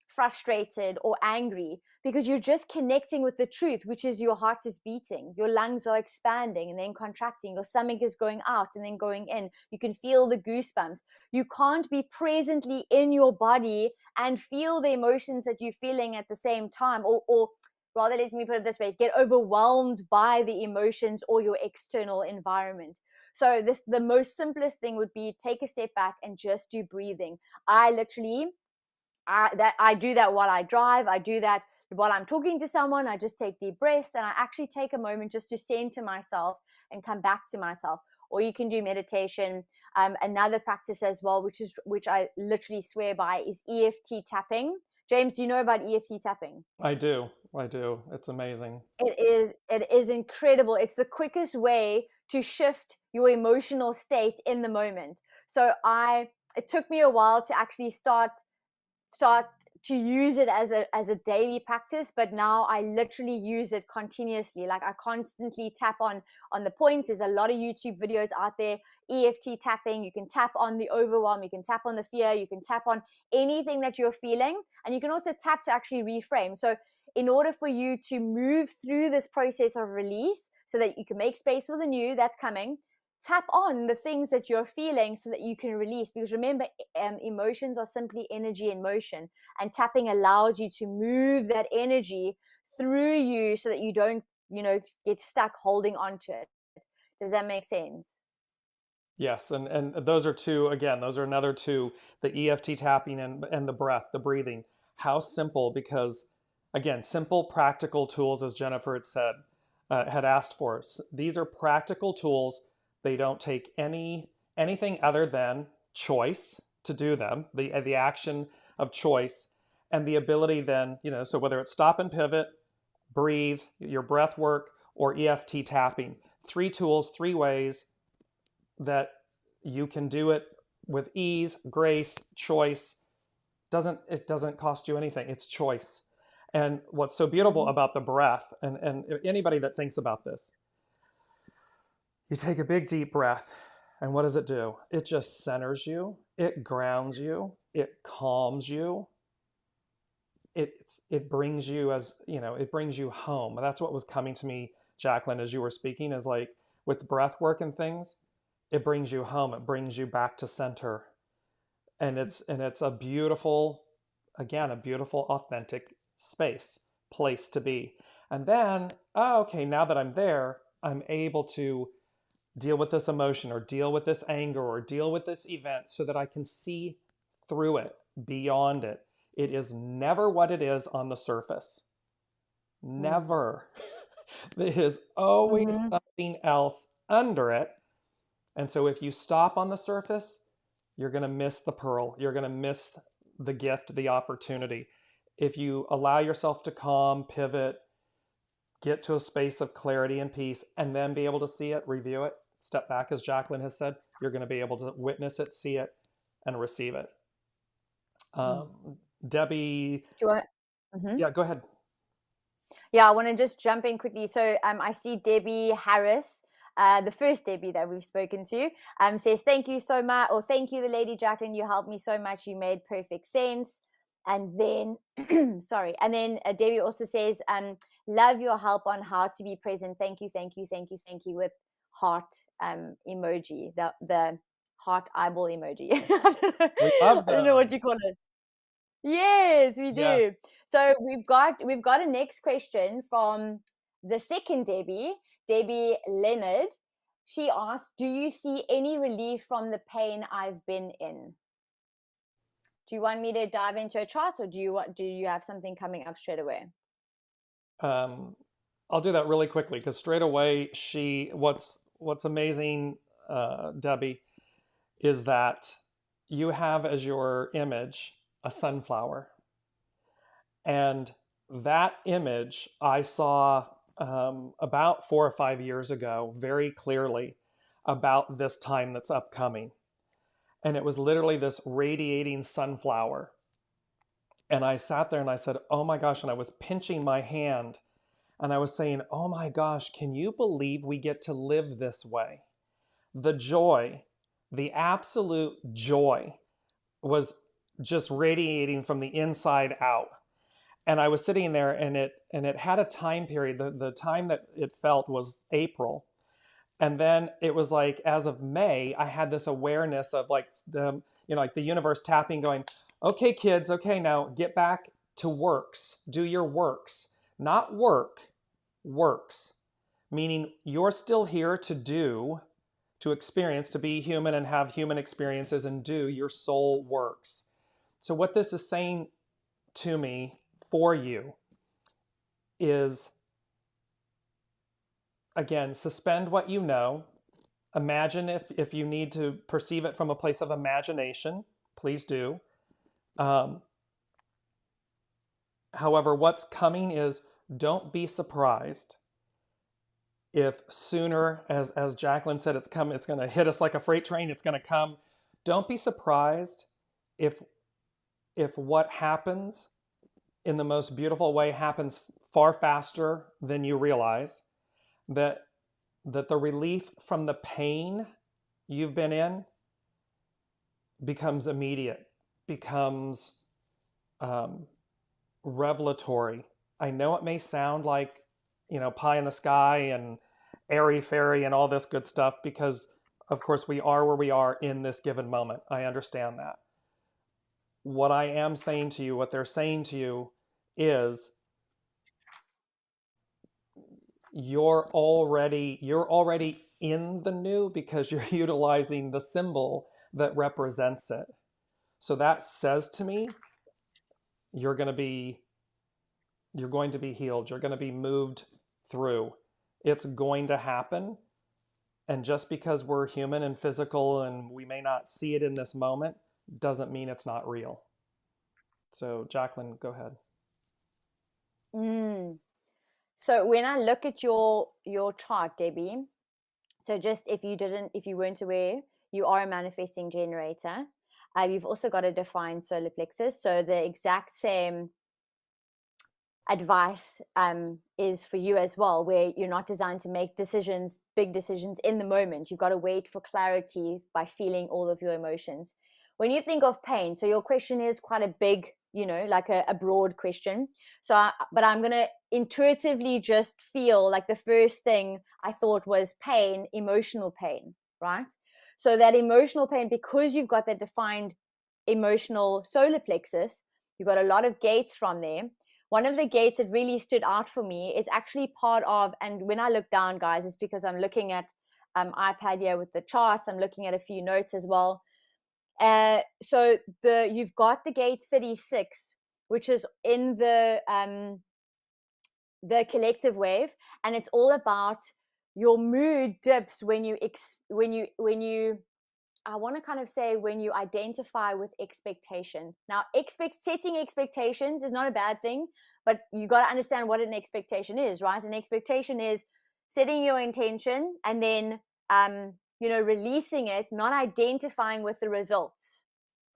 A: frustrated or angry, because you're just connecting with the truth, which is your heart is beating, your lungs are expanding and then contracting, your stomach is going out and then going in. You can feel the goosebumps. You can't be presently in your body and feel the emotions that you're feeling at the same time, or rather, let me put it this way, get overwhelmed by the emotions or your external environment. So the most simplest thing would be take a step back and just do breathing. I do that while I drive. I do that while I'm talking to someone. I just take deep breaths and I actually take a moment just to center myself and come back to myself. Or you can do meditation. Another practice as well, which I literally swear by, is EFT tapping. James, do you know about EFT tapping?
B: I do. It's amazing.
A: It is incredible. It's the quickest way to shift your emotional state in the moment. So it took me a while to actually start to use it as a daily practice, but now I literally use it continuously. Like, I constantly tap on the points. There's a lot of YouTube videos out there, EFT tapping. You can tap on the overwhelm, you can tap on the fear, you can tap on anything that you're feeling, and you can also tap to actually reframe. So in order for you to move through this process of release so that you can make space for the new that's coming, tap on the things that you're feeling so that you can release. Because remember, emotions are simply energy in motion, and tapping allows you to move that energy through you so that you don't, get stuck holding on to it. Does that make sense?
B: Yes, and those are another two, the EFT tapping and the breath, the breathing. How simple, because again, simple practical tools, as Jennifer had asked for. These are practical tools. They don't take anything other than choice to do them, the action of choice, and the ability then, so whether it's stop and pivot, breathe, your breath work, or EFT tapping. 3 tools, 3 ways that you can do it with ease, grace, choice. It doesn't cost you anything. It's choice. And what's so beautiful about the breath, and anybody that thinks about this, you take a big deep breath, and what does it do? It just centers you, it grounds you, it calms you, it brings you it brings you home. That's what was coming to me, Jaclyn, as you were speaking, is like with breath work and things, it brings you home, it brings you back to center. And it's a beautiful, authentic place to be. And then, okay, now that I'm there, I'm able to deal with this emotion or deal with this anger or deal with this event so that I can see through it, beyond it. It is never what it is on the surface. Never. There is always something else under it. And so if you stop on the surface, you're going to miss the pearl. You're going to miss the gift, the opportunity. If you allow yourself to calm, pivot, get to a space of clarity and peace, and then be able to see it, review it, step back, as Jaclyn has said, you're going to be able to witness it, see it, and receive it. Debbie,
A: Do you want?
B: yeah, go ahead.
A: Yeah, I want to just jump in quickly. So I see Debbie Harris, the first Debbie that we've spoken to, says, thank you so much, or thank you, the Lady Jaclyn, you helped me so much, you made perfect sense. And then, sorry, and then Debbie also says, love your help on how to be present. Thank you, thank you, thank you, thank you, with heart emoji, the heart eyeball emoji. I don't know what you call it. Yes, we do.
B: Yes.
A: So we've got a next question from the second Debbie Leonard. She asked, do you see any relief from the pain I've been in? Do you want me to dive into a chart, or do you have something coming up straight away?
B: I'll I'll do that really quickly because straight away what's amazing, Debbie, is that you have as your image a sunflower. And that image I saw about 4 or 5 years ago very clearly about this time that's upcoming. And it was literally this radiating sunflower. And I sat there and I said, oh my gosh, and I was pinching my hand and I was saying, oh my gosh, can you believe we get to live this way? The joy, the absolute joy was just radiating from the inside out. And I was sitting there and it had a time period. The time that it felt was April. And then it was like, as of May, I had this awareness of like like the universe tapping, going, okay, kids, okay, now get back to works. Do your works. Not work, works. Meaning you're still here to experience, to be human and have human experiences and do your soul works. So what this is saying to me for you is, again, suspend what you know. Imagine if you need to perceive it from a place of imagination, please do. However, what's coming is, don't be surprised if sooner, as Jaclyn said, it's going to hit us like a freight train, it's going to come. Don't be surprised if what happens in the most beautiful way happens far faster than you realize, that the relief from the pain you've been in becomes immediate, becomes revelatory. I know it may sound like, pie in the sky and airy fairy and all this good stuff, because of course we are where we are in this given moment. I understand that. What I am saying to you, what they're saying to you is, you're already in the new because you're utilizing the symbol that represents it. So that says to me, you're going to be healed. You're going to be moved through. It's going to happen. And just because we're human and physical and we may not see it in this moment doesn't mean it's not real. So Jaclyn, go ahead.
A: So when I look at your chart, Debbie, so just if you weren't aware, you are a manifesting generator. You've also got a defined solar plexus. So the exact same advice is for you as well, where you're not designed to make big decisions in the moment. You've got to wait for clarity by feeling all of your emotions. When you think of pain, so your question is quite a big, like a broad question. So, but I'm going to intuitively just feel like the first thing I thought was pain, emotional pain, right? So that emotional pain, because you've got that defined emotional solar plexus, you've got a lot of gates from there. One of the gates that really stood out for me is actually part of, and when I look down, guys, it's because I'm looking at iPad here with the charts. I'm looking at a few notes as well. So you've got the gate 36, which is in the collective wave, and it's all about your mood dips when you I want to kind of say when you identify with expectation. Now, setting expectations is not a bad thing, but you got to understand what an expectation is, right? An expectation is setting your intention and then, releasing it, not identifying with the results,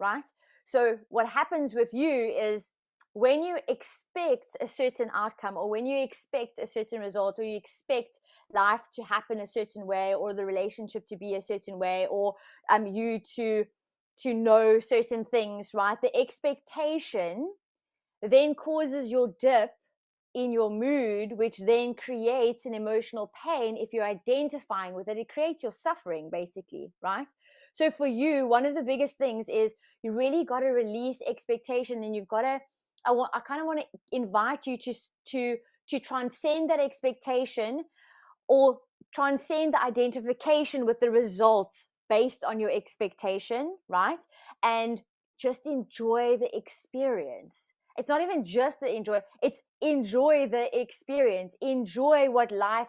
A: right? So what happens with you is when you expect a certain outcome, or when you expect a certain result, or you expect life to happen a certain way, or the relationship to be a certain way, or you to know certain things, right? The expectation then causes your dip in your mood, which then creates an emotional pain. If you're identifying with it, it creates your suffering, basically, right? So for you, one of the biggest things is you really got to release expectation, and you've got to, I kind of want to invite you to transcend that expectation, or transcend the identification with the results based on your expectation, right? And just enjoy the experience. it's not even just the enjoy, it's enjoy the experience, enjoy what life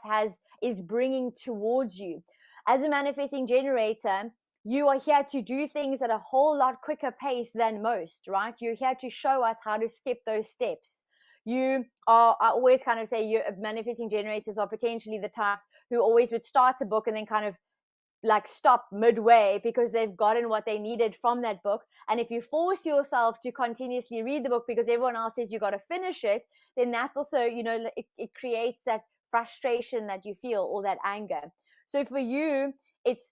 A: is bringing towards you. As a manifesting generator, you are here to do things at a whole lot quicker pace than most, right? You're here to show us how to skip those steps. I always kind of say you're manifesting generators are potentially the types who always would start a book and then kind of like stop midway because they've gotten what they needed from that book. And if you force yourself to continuously read the book because everyone else says you got to finish it, then that's also, you know, it creates that frustration that you feel, or that anger. So for you, it's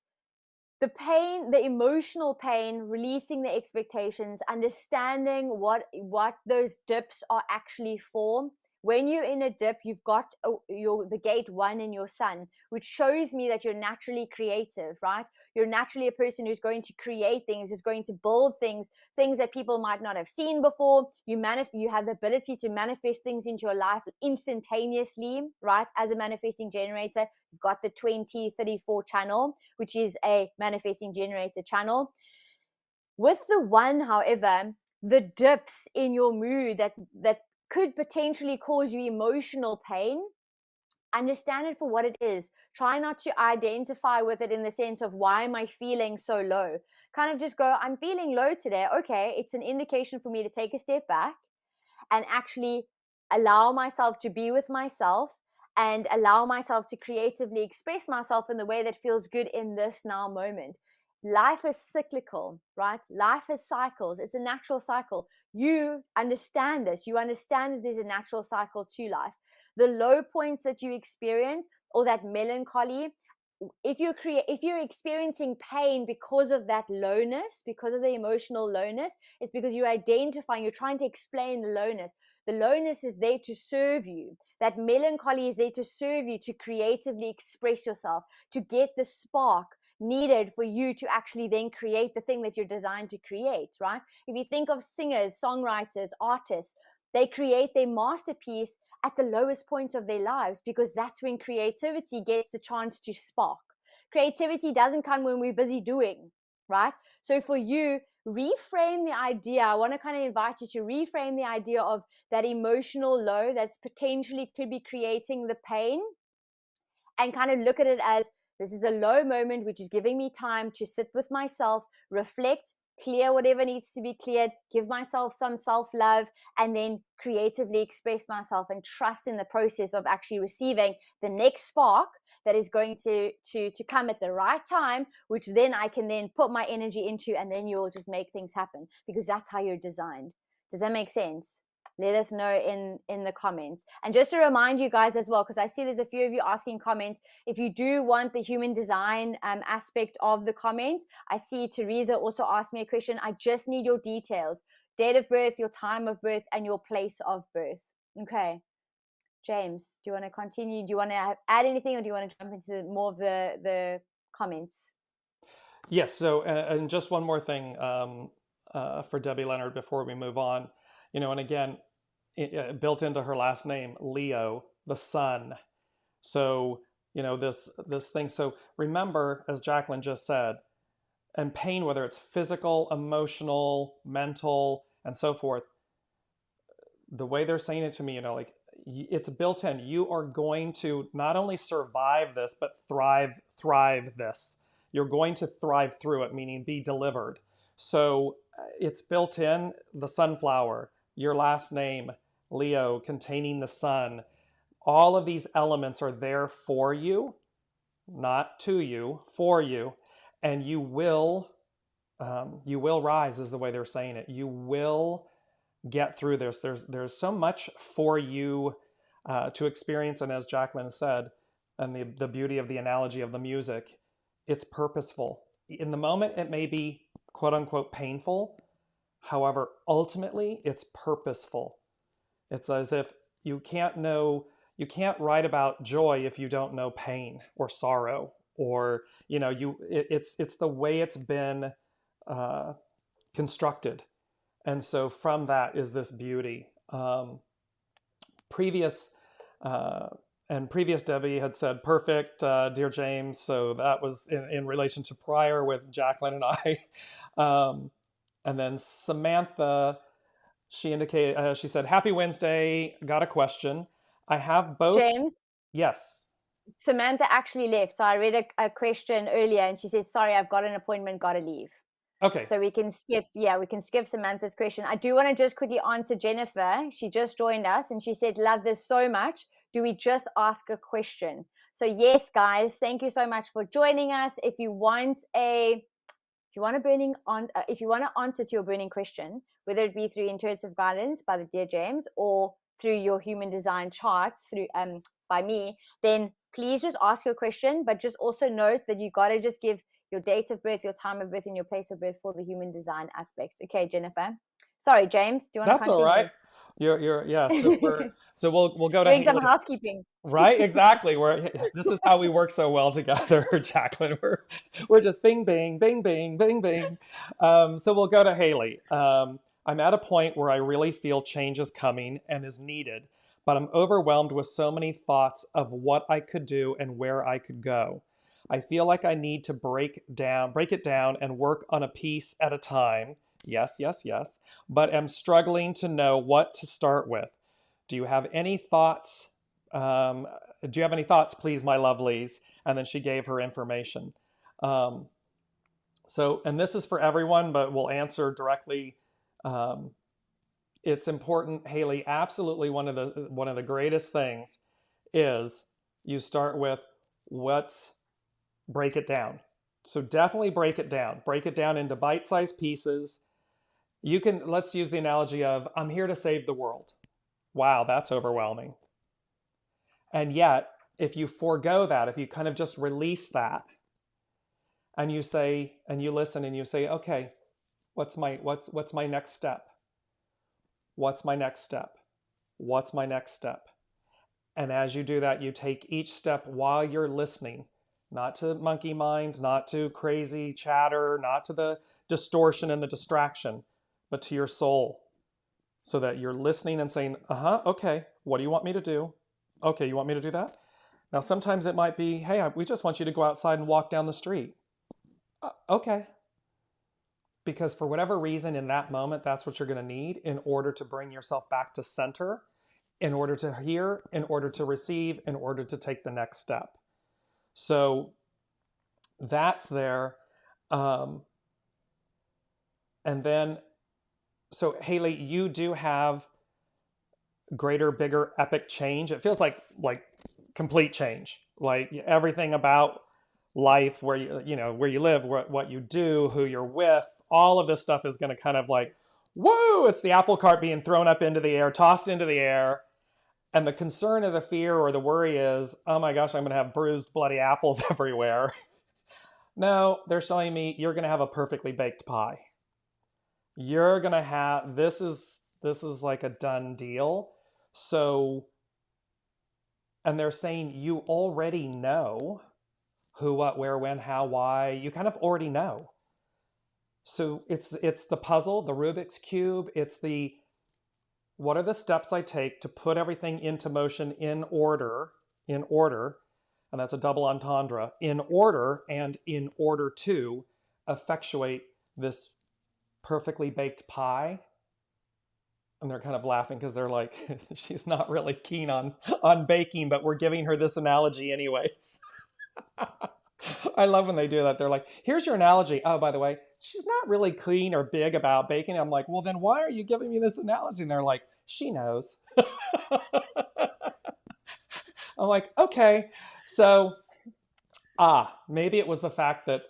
A: the pain, the emotional pain, releasing the expectations, understanding what those dips are actually for. When you're in a dip, you've got the gate 1 in your sun, which shows me that you're naturally creative, right? You're naturally a person who's going to create things, is going to build things that people might not have seen before. You have the ability to manifest things into your life instantaneously, right? As a manifesting generator, you've got the 2034 channel, which is a manifesting generator channel. With the 1, however, the dips in your mood that could potentially cause you emotional pain, understand it for what it is. Try not to identify with it in the sense of, why am I feeling so low? Kind of just go, I'm feeling low today. Okay, it's an indication for me to take a step back and actually allow myself to be with myself and allow myself to creatively express myself in the way that feels good in this now moment. Life is cyclical, right? Life is cycles. It's a natural cycle. You understand this. You understand that there's a natural cycle to life. The low points that you experience, or that melancholy, if you're experiencing pain because of that lowness, because of the emotional lowness, it's because you're identifying, you're trying to explain the lowness. The lowness is there to serve you. That melancholy is there to serve you, to creatively express yourself, to get the spark needed for you to actually then create the thing that you're designed to create, right? If you think of singers, songwriters, artists, they create their masterpiece at the lowest point of their lives, because that's when creativity gets the chance to spark. Creativity doesn't come when we're busy doing, right? So for you, reframe the idea. I want to kind of invite you to reframe the idea of that emotional low that's potentially could be creating the pain, and kind of look at it as, this is a low moment which is giving me time to sit with myself, reflect, clear whatever needs to be cleared, give myself some self-love, and then creatively express myself and trust in the process of actually receiving the next spark that is going to come at the right time, which then I can then put my energy into, and then you'll just make things happen, because that's how you're designed. Does that make sense? Let us know in the comments. And just to remind you guys as well, because I see there's a few of you asking comments, if you do want the human design aspect of the comments, I see Teresa also asked me a question. I just need your details: date of birth, your time of birth, and your place of birth. Okay, James, do you want to continue? Do you want to add anything, or do you want to jump into more of the comments?
B: Yes. So, and just one more thing for Debbie Leonard before we move on. You know, and again, built into her last name, Leo, the sun. So, you know, this thing. So remember, as Jaclyn just said, and pain, whether it's physical, emotional, mental, and so forth, the way they're saying it to me, you know, like, it's built in. You are going to not only survive this, but thrive this. You're going to thrive through it, meaning be delivered. So it's built in. The sunflower, your last name, Leo, containing the sun. All of these elements are there for you, not to you, for you. And you will rise, is the way they're saying it. You will get through this. There's so much for you to experience. And as Jaclyn said, and the beauty of the analogy of the music, it's purposeful. In the moment, it may be quote unquote painful. However, ultimately, it's purposeful. It's as if you can't write about joy if you don't know pain or sorrow, or, you know, it's the way it's been constructed. And so from that is this beauty. Previous Debbie had said, perfect, dear James. So that was in relation to prior with Jaclyn and I. And then Samantha She indicated, she said, Happy Wednesday, got a question. I have both.
A: James,
B: Yes.
A: Samantha actually left. So I read a question earlier and she says, sorry, I've got an appointment, got to leave.
B: Okay.
A: So we can skip, we can skip Samantha's question. I do want to just quickly answer Jennifer. She just joined us and she said, love this so much. Do we just ask a question? So yes, guys, thank you so much for joining us. If you want to answer to your burning question, whether it be through intuitive guidance by the Dear James or through your human design chart through by me, then please just ask your question, but just also note that you got to just give your date of birth, your time of birth, and your place of birth for the human design aspect. Okay, Jennifer. Sorry, James. Do you want to
B: That's all right.
A: continue?
B: Yeah. So we'll go to
A: Doing some
B: Haley's.
A: housekeeping.
B: Right, exactly. This is how we work so well together, Jaclyn. We're just bing, bing, bing, bing, bing, bing. So we'll go to Haley. I'm at a point where I really feel change is coming and is needed, but I'm overwhelmed with so many thoughts of what I could do and where I could go. I feel like I need to break it down and work on a piece at a time. Yes, yes, yes. But am struggling to know what to start with. Do you have any thoughts? Do you have any thoughts, please, my lovelies? And then she gave her information. Um, and this is for everyone, but we'll answer directly. Um, it's important, Haley. Absolutely, one of the greatest things is you start with break it down. So definitely break it down. Break it down into bite-sized pieces. Let's use the analogy of I'm here to save the world. Wow, that's overwhelming. And yet, if you forego that, if you kind of just release that, and you say, and you listen, and you say, okay, what's my next step? What's my next step? What's my next step? And as you do that, you take each step while you're listening, not to monkey mind, not to crazy chatter, not to the distortion and the distraction, but to your soul, so that you're listening and saying, okay, what do you want me to do? Okay, you want me to do that? Now, sometimes it might be, hey, we just want you to go outside and walk down the street. Okay. Because for whatever reason in that moment, that's what you're going to need in order to bring yourself back to center, in order to hear, in order to receive, in order to take the next step. So that's there. And then, so Haley, you do have greater, bigger, epic change. It feels like complete change, like everything about life, where where you live, what you do, who you're with, all of this stuff is going to kind of like, whoa, it's the apple cart being thrown up into the air, tossed into the air. And the concern or the fear or the worry is, oh my gosh, I'm going to have bruised, bloody apples everywhere. No, they're showing me you're going to have a perfectly baked pie. You're going to have, this is like a done deal. So, and they're saying you already know who, what, where, when, how, why. You kind of already know. So it's the puzzle, the Rubik's Cube. It's what are the steps I take to put everything into motion in order, and that's a double entendre, in order and in order to effectuate this perfectly baked pie. And they're kind of laughing because they're like, she's not really keen on baking, but we're giving her this analogy anyways. I love when they do that. They're like, here's your analogy. Oh, by the way, she's not really keen or big about baking. I'm like, well, then why are you giving me this analogy? And they're like, she knows. I'm like, okay. So, maybe it was the fact that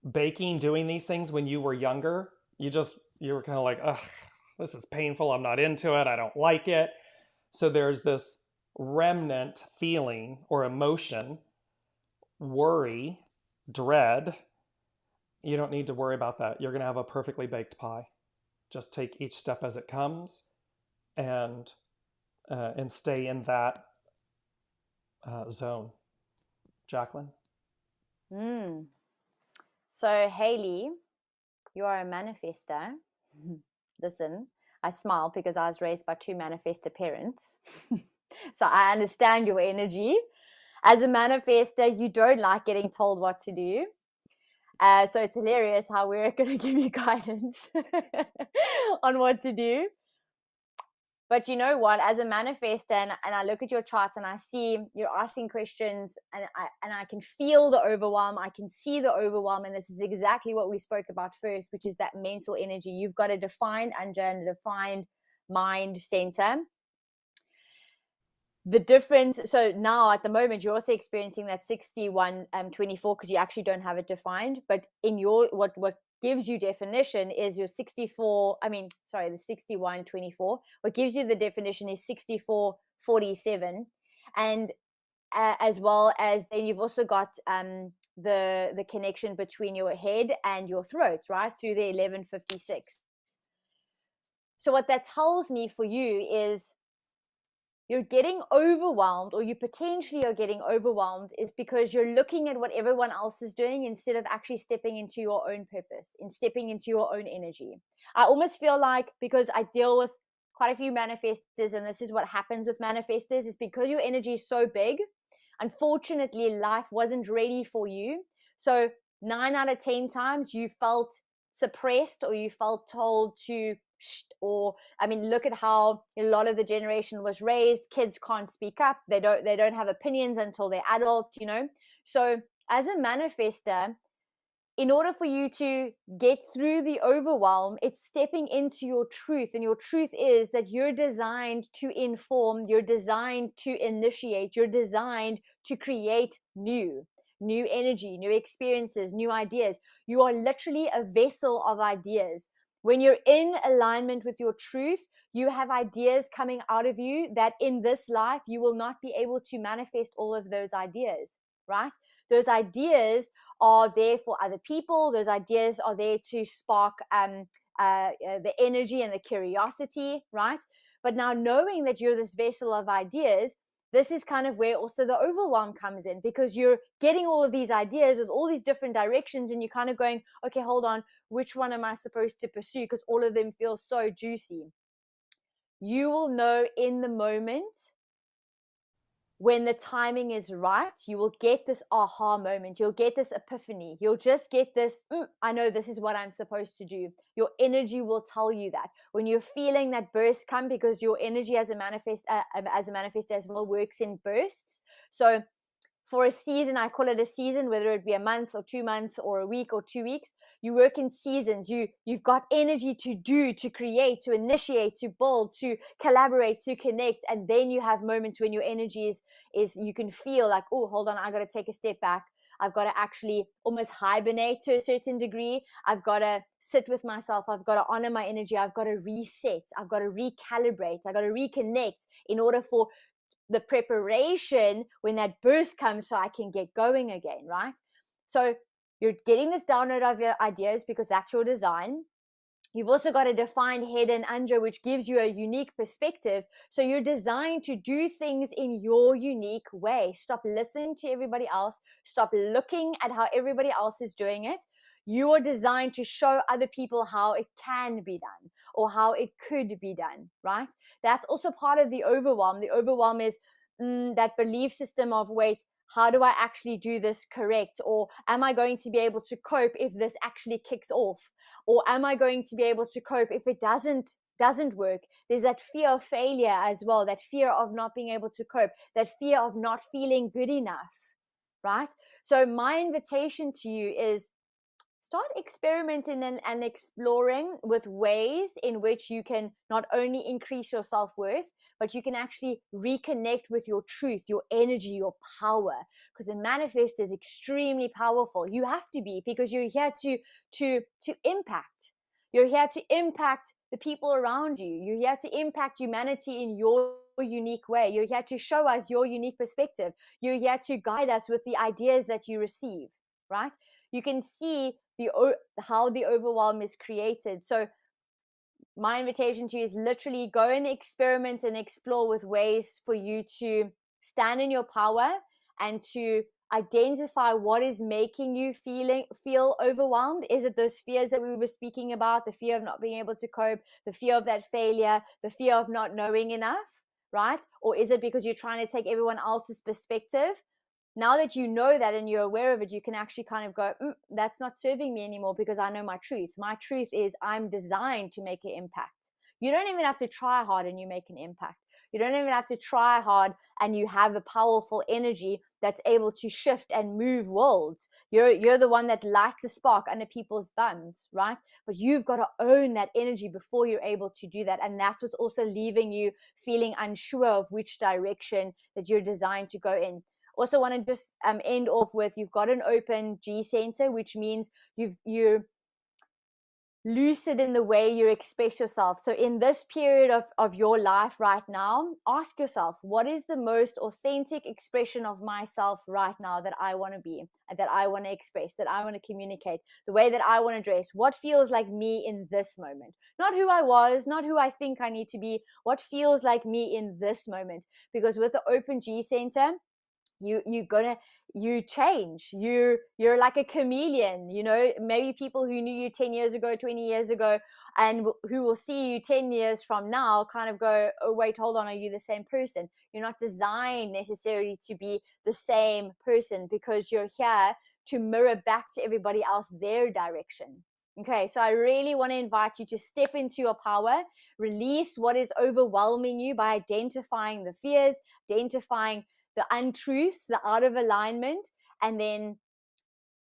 B: baking, doing these things when you were younger, you were kind of like, ugh, this is painful. I'm not into it. I don't like it. So there's this remnant feeling or emotion, worry, dread. You don't need to worry about that. You're going to have a perfectly baked pie. Just take each step as it comes and stay in that zone. Jaclyn?
A: So Haley, you are a manifester. Listen, I smile because I was raised by two manifester parents. So I understand your energy. As a manifester, you don't like getting told what to do. So it's hilarious how we're going to give you guidance on what to do. But you know what, as a manifestor, and I look at your charts and I see you're asking questions, and I can feel the overwhelm. I can see the overwhelm. And this is exactly what we spoke about first, which is that mental energy. You've got a defined Anja and a defined mind center. The difference, so now at the moment you're also experiencing that 61-24 because you actually don't have it defined. But in your what gives you definition is your the 61-24. What gives you the definition is 64-47, and as well as then you've also got the connection between your head and your throat, right, through the 1156. So what that tells me for you is you're getting overwhelmed, or you potentially are getting overwhelmed, is because you're looking at what everyone else is doing instead of actually stepping into your own purpose and stepping into your own energy. I almost feel like, because I deal with quite a few manifestors, and this is what happens with manifestors, is because your energy is so big, unfortunately, life wasn't ready for you. So 9 out of 10 times you felt suppressed, or you felt told to, or look at how a lot of the generation was raised. Kids can't speak up. They don't have opinions until they're adult, So as a manifestor, in order for you to get through the overwhelm, it's stepping into your truth. And your truth is that you're designed to inform, you're designed to initiate, you're designed to create new energy, new experiences, new ideas. You are literally a vessel of ideas. When you're in alignment with your truth, you have ideas coming out of you that in this life, you will not be able to manifest all of those ideas, right? Those ideas are there for other people. Those ideas are there to spark the energy and the curiosity, right? But now, knowing that you're this vessel of ideas, this is kind of where also the overwhelm comes in, because you're getting all of these ideas with all these different directions, and you're kind of going, okay, hold on, which one am I supposed to pursue? Because all of them feel so juicy. You will know in the moment, when the timing is right. You will get this aha moment. You'll get this epiphany. You'll just get this, I know this is what I'm supposed to do. Your energy will tell you that. When you're feeling that burst come, because your energy as a manifestor as well works in bursts. So for a season, I call it a season, whether it be a month or 2 months or a week or 2 weeks, you work in seasons. You've got energy to do, to create, to initiate, to build, to collaborate, to connect. And then you have moments when your energy is you can feel like, oh, hold on, I got to take a step back. I've got to actually almost hibernate to a certain degree. I've got to sit with myself. I've got to honor my energy. I've got to reset. I've got to recalibrate. I've got to reconnect in order for the preparation when that burst comes, so I can get going again, right? So you're getting this download of your ideas because that's your design. You've also got a defined head and Anja, which gives you a unique perspective. So you're designed to do things in your unique way. Stop listening to everybody else. Stop looking at how everybody else is doing it. You are designed to show other people how it can be done, or how it could be done, right? That's also part of the overwhelm. The overwhelm is that belief system of, wait, how do I actually do this correct? Or am I going to be able to cope if this actually kicks off? Or am I going to be able to cope if it doesn't work? There's that fear of failure as well, that fear of not being able to cope, that fear of not feeling good enough, right? So my invitation to you is, start experimenting and exploring with ways in which you can not only increase your self-worth, but you can actually reconnect with your truth, your energy, your power. Because the manifest is extremely powerful. You have to be, because you're here to impact. You're here to impact the people around you. You're here to impact humanity in your unique way. You're here to show us your unique perspective. You're here to guide us with the ideas that you receive, right? You can see how the overwhelm is created. So my invitation to you is literally go and experiment and explore with ways for you to stand in your power and to identify what is making you feel overwhelmed. Is it those fears that we were speaking about, the fear of not being able to cope, the fear of that failure, the fear of not knowing enough, right? Or is it because you're trying to take everyone else's perspective? now that you know that and you're aware of it, you can actually kind of go, that's not serving me anymore, because I know my truth. My truth is I'm designed to make an impact. You don't even have to try hard and you make an impact. You don't even have to try hard and you have a powerful energy that's able to shift and move worlds. You're the one that lights a spark under people's bums, right? But you've got to own that energy before you're able to do that. And that's what's also leaving you feeling unsure of which direction that you're designed to go in. Also want to just end off with, you've got an open G center, which means you're lucid in the way you express yourself. So in this period of your life right now, ask yourself, what is the most authentic expression of myself right now that I want to be, that I want to express, that I want to communicate, the way that I want to dress? What feels like me in this moment? Not who I was, not who I think I need to be, what feels like me in this moment? Because with the open G center, you change. You're like a chameleon, you know. Maybe people who knew you 10 years ago, 20 years ago, and who will see you 10 years from now kind of go, oh wait, hold on, are you the same person? You're not designed necessarily to be the same person, because you're here to mirror back to everybody else their direction. Okay, so I really want to invite you to step into your power, release what is overwhelming you by identifying the fears, identifying the untruths, the out of alignment, and then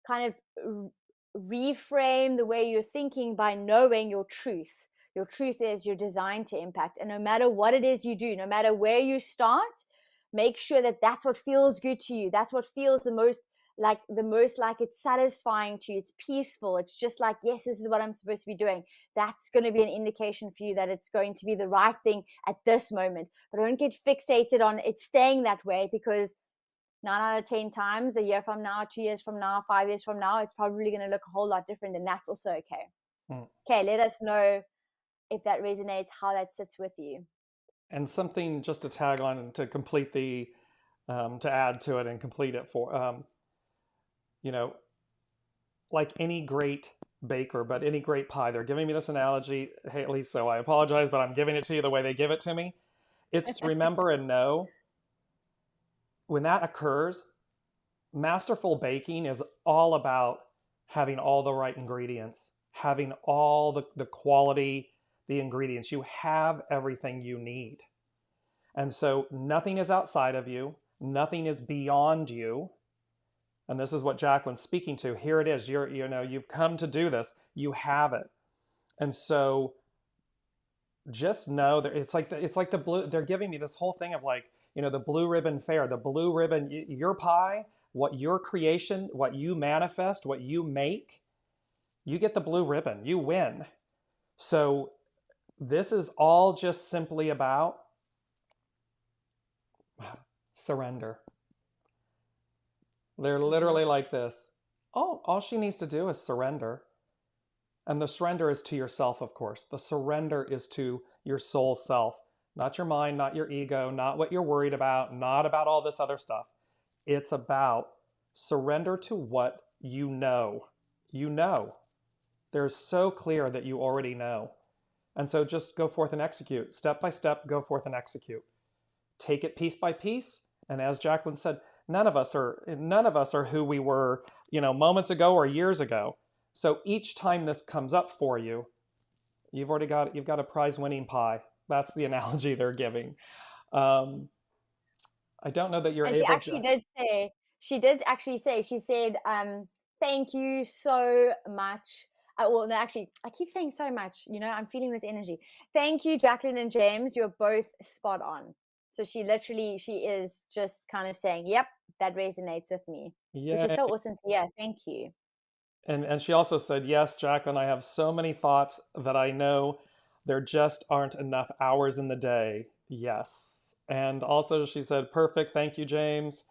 A: kind of reframe the way you're thinking by knowing your truth. Your truth is you're designed to impact. And no matter what it is you do, no matter where you start, make sure that that's what feels good to you. That's what feels the most like it's satisfying to you. It's peaceful. It's just like, yes, this is what I'm supposed to be doing. That's going to be an indication for you that it's going to be the right thing at this moment. But don't get fixated on it staying that way, because 9 out of 10 times, a year from now, 2 years from now, 5 years from now, it's probably going to look a whole lot different, and that's also okay. Okay, let us know if that resonates, how that sits with you.
B: And something just to tag on to complete the, to add to it and complete it for, you know, like any great baker, but any great pie, they're giving me this analogy, Haley, so I apologize, but I'm giving it to you the way they give it to me. It's to remember and know when that occurs, masterful baking is all about having all the right ingredients, having all the quality, the ingredients. You have everything you need. And so nothing is outside of you. Nothing is beyond you. And this is what Jaclyn's speaking to. Here it is. You've come to do this. You have it. And so just know that it's like the blue. They're giving me this whole thing of like, the blue ribbon fair, the blue ribbon, your pie, what your creation, what you manifest, what you make, you get the blue ribbon. You win. So this is all just simply about surrender. They're literally like this. Oh, all she needs to do is surrender. And the surrender is to yourself, of course. The surrender is to your soul self, not your mind, not your ego, not what you're worried about, not about all this other stuff. It's about surrender to what you know. You know. They're so clear that you already know. And so just go forth and execute. Step by step, go forth and execute. Take it piece by piece. And as Jaclyn said, none of us are who we were, moments ago or years ago. So each time this comes up for you, you've got a prize-winning pie. That's the analogy they're giving. I don't know that you're able to.
A: She did actually say, she said, thank you so much. Well, no, actually, I keep saying so much. I'm feeling this energy. Thank you, Jaclyn and James. You're both spot on. So she is just kind of saying, yep, that resonates with me. Yay. Which is so awesome to hear. Thank you.
B: And she also said, yes, Jaclyn, I have so many thoughts that I know there just aren't enough hours in the day. Yes. And also she said, perfect. Thank you, James.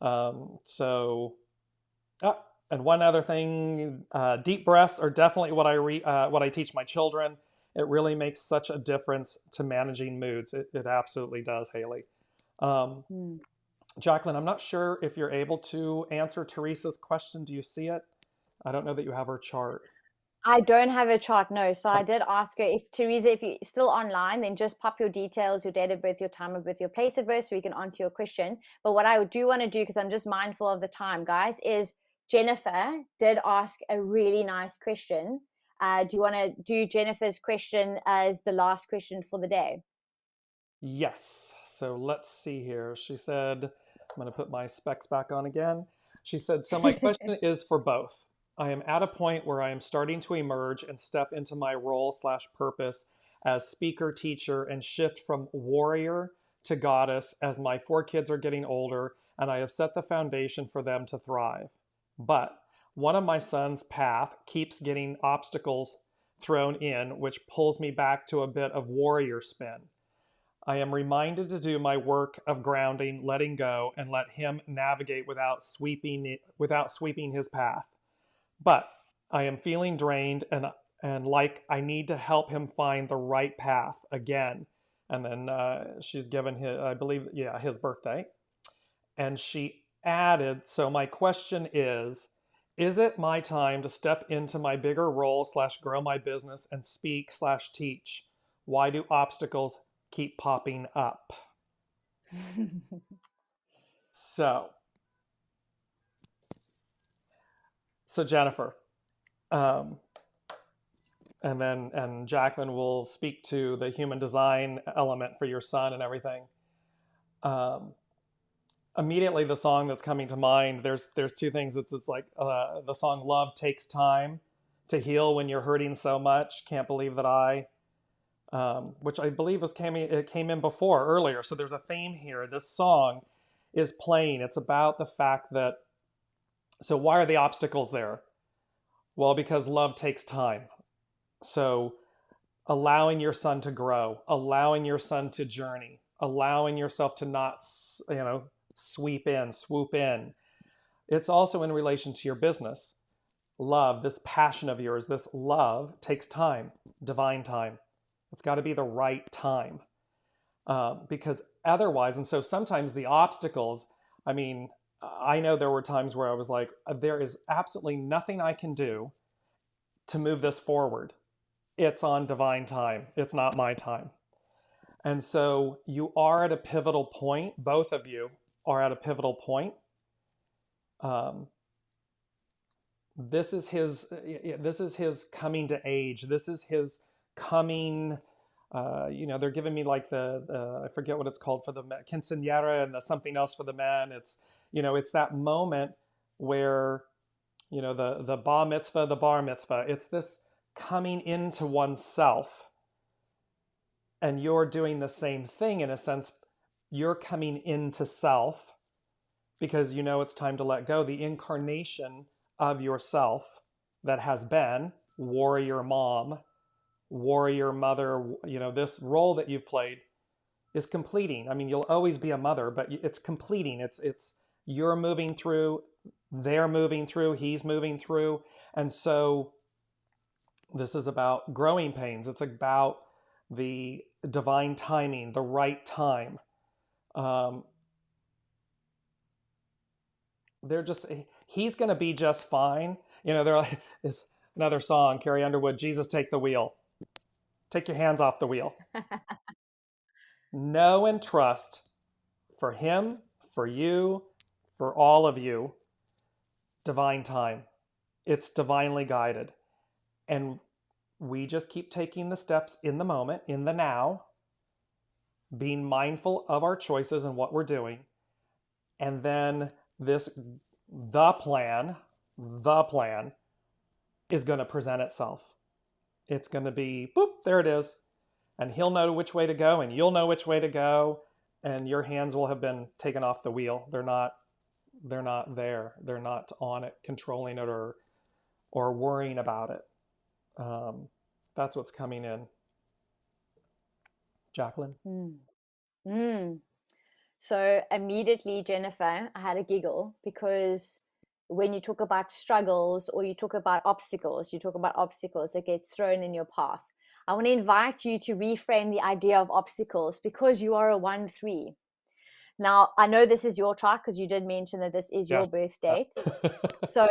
B: And one other thing, deep breaths are definitely what I teach my children. It really makes such a difference to managing moods. It absolutely does, Haley. Jaclyn, I'm not sure if you're able to answer Teresa's question. Do you see it? I don't know that you have her chart.
A: I don't have a chart, no. So I did ask her if Teresa, if you're still online, then just pop your details, your date of birth, your time of birth, your place of birth, so we can answer your question. But what I do want to do, because I'm just mindful of the time, guys, is Jennifer did ask a really nice question. Do you want to do Jennifer's question as the last question for the day?
B: Yes. So let's see here. She said, I'm going to put my specs back on again. She said, so my question is for both. I am at a point where I am starting to emerge and step into my role/purpose as speaker, teacher, and shift from warrior to goddess as my 4 kids are getting older and I have set the foundation for them to thrive. But one of my son's path keeps getting obstacles thrown in, which pulls me back to a bit of warrior spin. I am reminded to do my work of grounding, letting go, and let him navigate without sweeping his path. But I am feeling drained and like I need to help him find the right path again. And then she's given his, I believe, yeah, his birthday. And she added, so my question is it my time to step into my bigger role/grow my business and speak/teach? Why do obstacles keep popping up? So Jennifer, um, and Jaclyn will speak to the human design element for your son and everything. Um, Immediately, the song that's coming to mind, there's 2 things. It's like the song "Love Takes Time to Heal When You're Hurting So Much." Can't believe that which I believe it came in before earlier. So there's a theme here. This song is playing. It's about the fact that, so why are the obstacles there? Well, because love takes time. So allowing your son to grow, allowing your son to journey, allowing yourself to not, swoop in. It's also in relation to your business. Love, this passion of yours, this love takes time, divine time. It's got to be the right time. Because otherwise, and so sometimes the obstacles, I mean, I know there were times where I was like, there is absolutely nothing I can do to move this forward. It's on divine time. It's not my time. And so you are at a pivotal point. Both of you are at a pivotal point. This is his coming to age. This is his coming. They're giving me like the I forget what it's called for the quinceañera and the something else for the men. It's that moment where the bar mitzvah, the bar mitzvah. It's this coming into oneself, and you're doing the same thing in a sense. You're coming into self because it's time to let go. The incarnation of yourself that has been warrior mom, warrior mother, this role that you've played is completing. I mean, you'll always be a mother, but it's completing. It's you're moving through, they're moving through, he's moving through. And so this is about growing pains. It's about the divine timing, the right time. He's going to be just fine. They're like, it's another song, Carrie Underwood, Jesus Take the Wheel. Take your hands off the wheel. Know and trust for him, for you, for all of you, divine time. It's divinely guided. And we just keep taking the steps in the moment, in the now, being mindful of our choices and what we're doing. And then the plan is going to present itself. It's going to be, boop, there it is. And he'll know which way to go, and you'll know which way to go, and your hands will have been taken off the wheel. They're not there. They're not on it, controlling it or worrying about it. That's what's coming in. Jaclyn?
A: So immediately, Jennifer, I had a giggle because when you talk about struggles or you talk about obstacles that get thrown in your path. I want to invite you to reframe the idea of obstacles because you are a 1-3. Now, I know this is your chart because you did mention that this is your birth date. So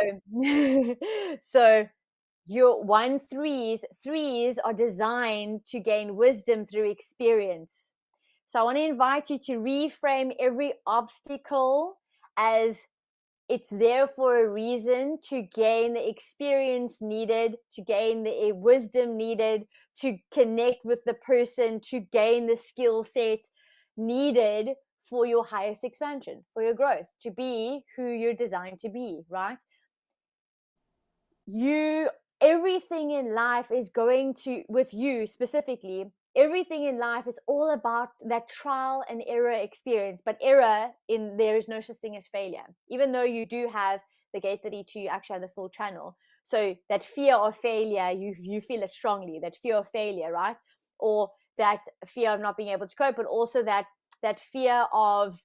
A: Your 1-3s are designed to gain wisdom through experience. So I want to invite you to reframe every obstacle as it's there for a reason, to gain the experience needed, to gain the wisdom needed, to connect with the person, to gain the skill set needed for your highest expansion, for your growth, to be who you're designed to be, right? Everything in life is going to, with you specifically, everything in life is all about that trial and error experience. But there is no such thing as failure. Even though you do have the gate 32, you actually have the full channel. So that fear of failure, you feel it strongly, that fear of failure, right? Or that fear of not being able to cope, but also that fear of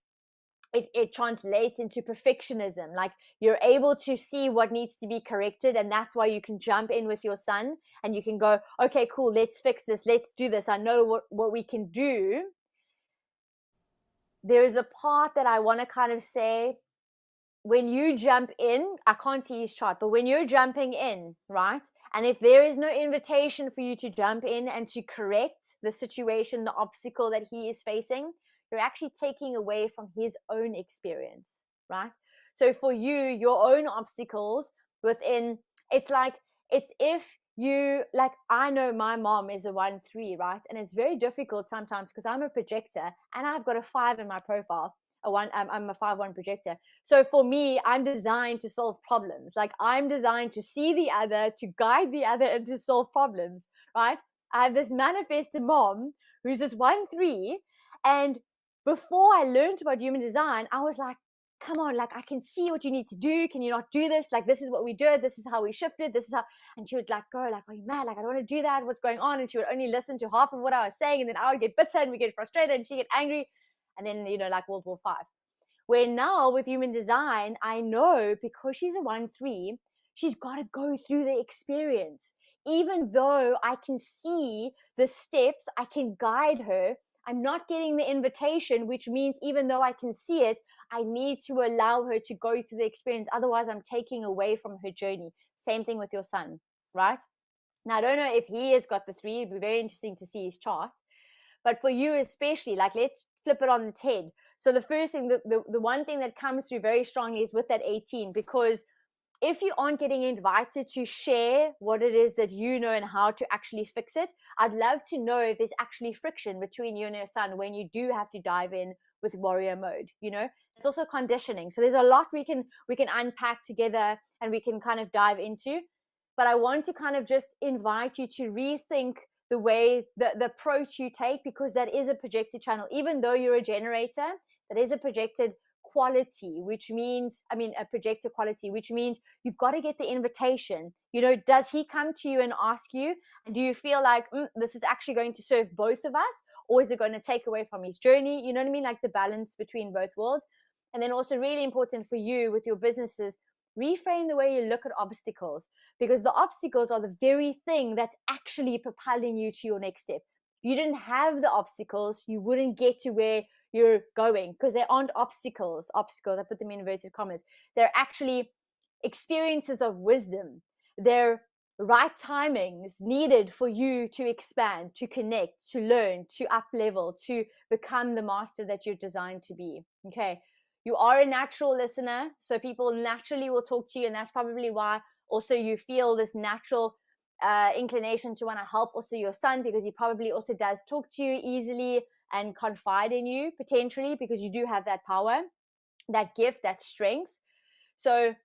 A: it translates into perfectionism. Like, you're able to see what needs to be corrected, and that's why you can jump in with your son and you can go, okay, cool, let's fix this, let's do this, I know what we can do. There is a part that I want to kind of say, when you jump in, I can't see his chart, but when you're jumping in, right, and if there is no invitation for you to jump in and to correct the situation, the obstacle that he is facing, you're actually taking away from his own experience, right? So for you, your own obstacles within, it's if you, like, I know my mom is a 1-3, right? And it's very difficult sometimes because I'm a projector and I've got a 5 in my profile. I'm a 5-1 projector. So for me, I'm designed to solve problems. Like, I'm designed to see the other, to guide the other, and to solve problems, right? I have this manifested mom who's this 1-3, and before I learned about human design, I was like, come on, like, I can see what you need to do. Can you not do this? Like, this is what we did. This is how we shifted. This is how, and she would like go like, are you mad? Like, I don't want to do that. What's going on? And she would only listen to half of what I was saying. And then I would get bitter and we get frustrated and she get angry. And then, like World War V. Where now with human design, I know because she's a 1-3, she's got to go through the experience. Even though I can see the steps, I can guide her. I'm not getting the invitation, which means even though I can see it, I need to allow her to go through the experience. Otherwise, I'm taking away from her journey. Same thing with your son, right? Now, I don't know if he has got the 3. It'd be very interesting to see his chart. But for you especially, like, let's flip it on its head. So the first thing, the one thing that comes through very strongly is with that 18, because if you aren't getting invited to share what it is that you know and how to actually fix it, I'd love to know if there's actually friction between you and your son when you do have to dive in with warrior mode. It's also conditioning. So there's a lot we can unpack together and we can kind of dive into. But I want to kind of just invite you to rethink the way, the approach you take, because that is a projected channel. Even though you're a generator, that is a projected quality, which means, a projector quality, which means you've got to get the invitation. Does he come to you and ask you, and do you feel like this is actually going to serve both of us, or is it going to take away from his journey? You know what I mean? Like the balance between both worlds. And then also really important for you with your businesses, reframe the way you look at obstacles, because the obstacles are the very thing that's actually propelling you to your next step. If you didn't have the obstacles, you wouldn't get to where you're going, because they aren't obstacles. I put them in inverted commas. They're actually experiences of wisdom. They're right timings needed for you to expand, to connect, to learn, to up level, to become the master that you're designed to be. Okay. You are a natural listener, so people naturally will talk to you, and that's probably why also you feel this natural inclination to want to help also your son, because he probably also does talk to you easily and confide in you potentially, because you do have that power, that gift, that strength. So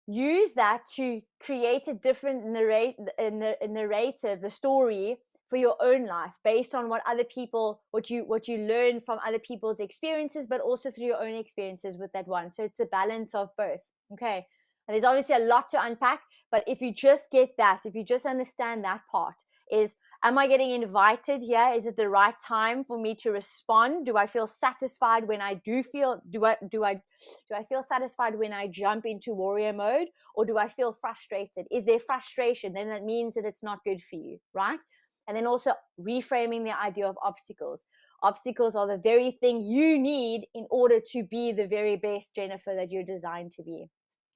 A: use that to create a different narrative, the story for your own life, based on what other people, what you learn from other people's experiences, but also through your own experiences with that one. So it's a balance of both. Okay. And there's obviously a lot to unpack, but if you just get that, if you just understand that part, is, am I getting invited here? Is it the right time for me to respond? Do I feel satisfied when I do I feel satisfied when I jump into warrior mode, or do I feel frustrated? Is there frustration? Then that means that it's not good for you, right? And then also reframing the idea of obstacles. Obstacles are the very thing you need in order to be the very best Jennifer that you're designed to be.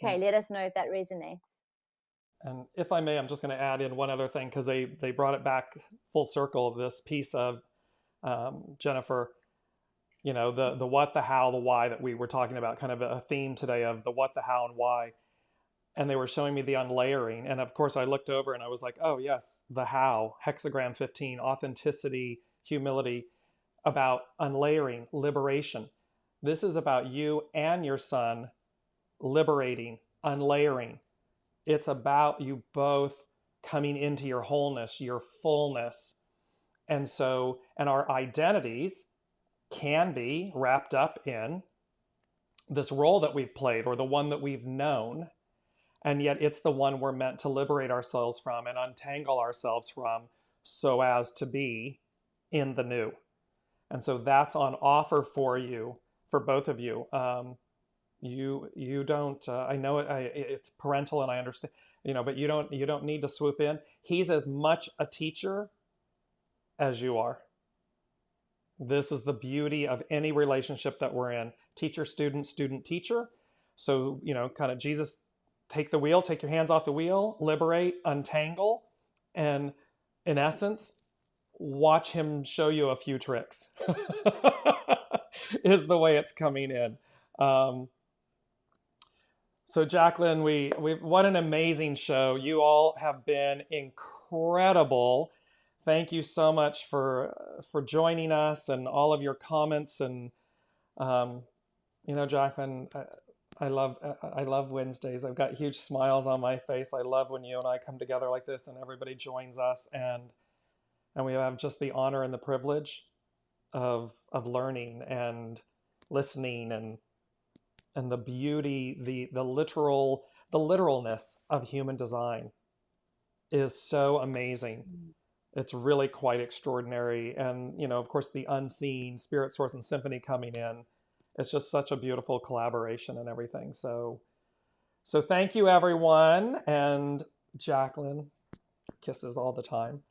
A: Okay, let us know if that resonates.
B: And if I may, I'm just going to add in one other thing, because they brought it back full circle, this piece of Jennifer, the what, the how, the why that we were talking about, kind of a theme today of the what, the how, and why. And they were showing me the unlayering. And of course, I looked over and I was like, oh, yes, the how, hexagram 15, authenticity, humility, about unlayering, liberation. This is about you and your son liberating, unlayering. It's about you both coming into your wholeness, your fullness. And our identities can be wrapped up in this role that we've played, or the one that we've known. And yet it's the one we're meant to liberate ourselves from and untangle ourselves from, so as to be in the new. And so that's on offer for you, for both of you. You don't. I know it's parental, and I understand. But you don't need to swoop in. He's as much a teacher as you are. This is the beauty of any relationship that we're in: teacher, student, student, teacher. So kind of Jesus, take the wheel, take your hands off the wheel, liberate, untangle, and in essence, watch him show you a few tricks. Is the way it's coming in. So Jaclyn, we what an amazing show. You all have been incredible. Thank you so much for joining us, and all of your comments. And Jaclyn, I love Wednesdays. I've got huge smiles on my face. I love when you and I come together like this and everybody joins us, and we have just the honor and the privilege of learning and listening, and the beauty, the literalness of human design is so amazing. It's really quite extraordinary. And of course, the unseen, spirit, source, and symphony coming in. It's just such a beautiful collaboration and everything. So thank you, everyone. And Jaclyn, kisses all the time.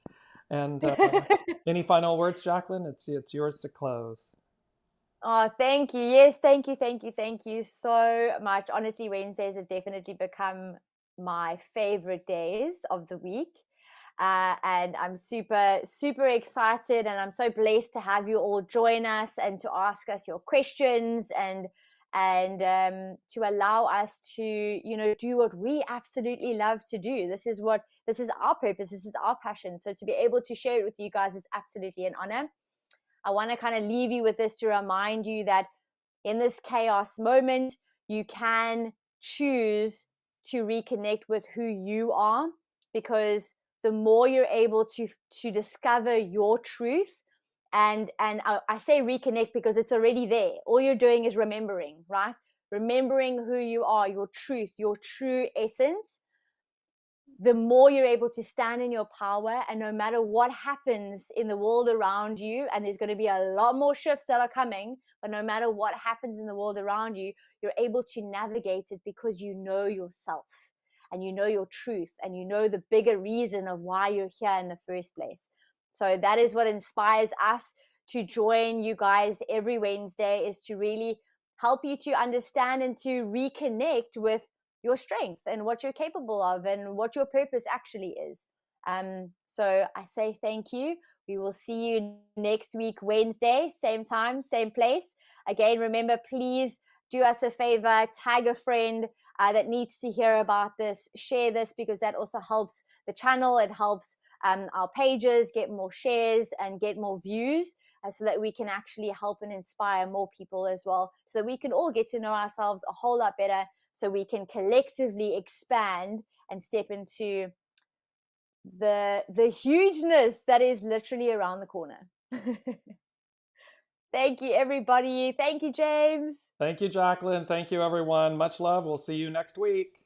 B: And any final words, Jaclyn? It's yours to close.
A: Oh, thank you. Yes, thank you so much. Honestly, Wednesdays have definitely become my favorite days of the week. And I'm super, super excited, and I'm so blessed to have you all join us and to ask us your questions, and to allow us to, do what we absolutely love to do. This is our purpose. This is our passion. So to be able to share it with you guys is absolutely an honor. I want to kind of leave you with this to remind you that in this chaos moment, you can choose to reconnect with who you are, because the more you're able to discover your truth, and I say reconnect because it's already there. All you're doing is remembering, right? Remembering who you are, your truth, your true essence. The more you're able to stand in your power, and no matter what happens in the world around you, and there's going to be a lot more shifts that are coming, but no matter what happens in the world around you, you're able to navigate it because you know yourself, and you know your truth, and you know the bigger reason of why you're here in the first place. So that is what inspires us to join you guys every Wednesday, is to really help you to understand and to reconnect with your strength and what you're capable of and what your purpose actually is. So I say thank you. We will see you next week, Wednesday, same time, same place. Again, remember, please do us a favor, tag a friend that needs to hear about this, share this, because that also helps the channel. It helps our pages get more shares and get more views, so that we can actually help and inspire more people as well, so that we can all get to know ourselves a whole lot better, so we can collectively expand and step into the hugeness that is literally around the corner. Thank you, everybody. Thank you, James.
B: Thank you, Jaclyn. Thank you, everyone. Much love. We'll see you next week.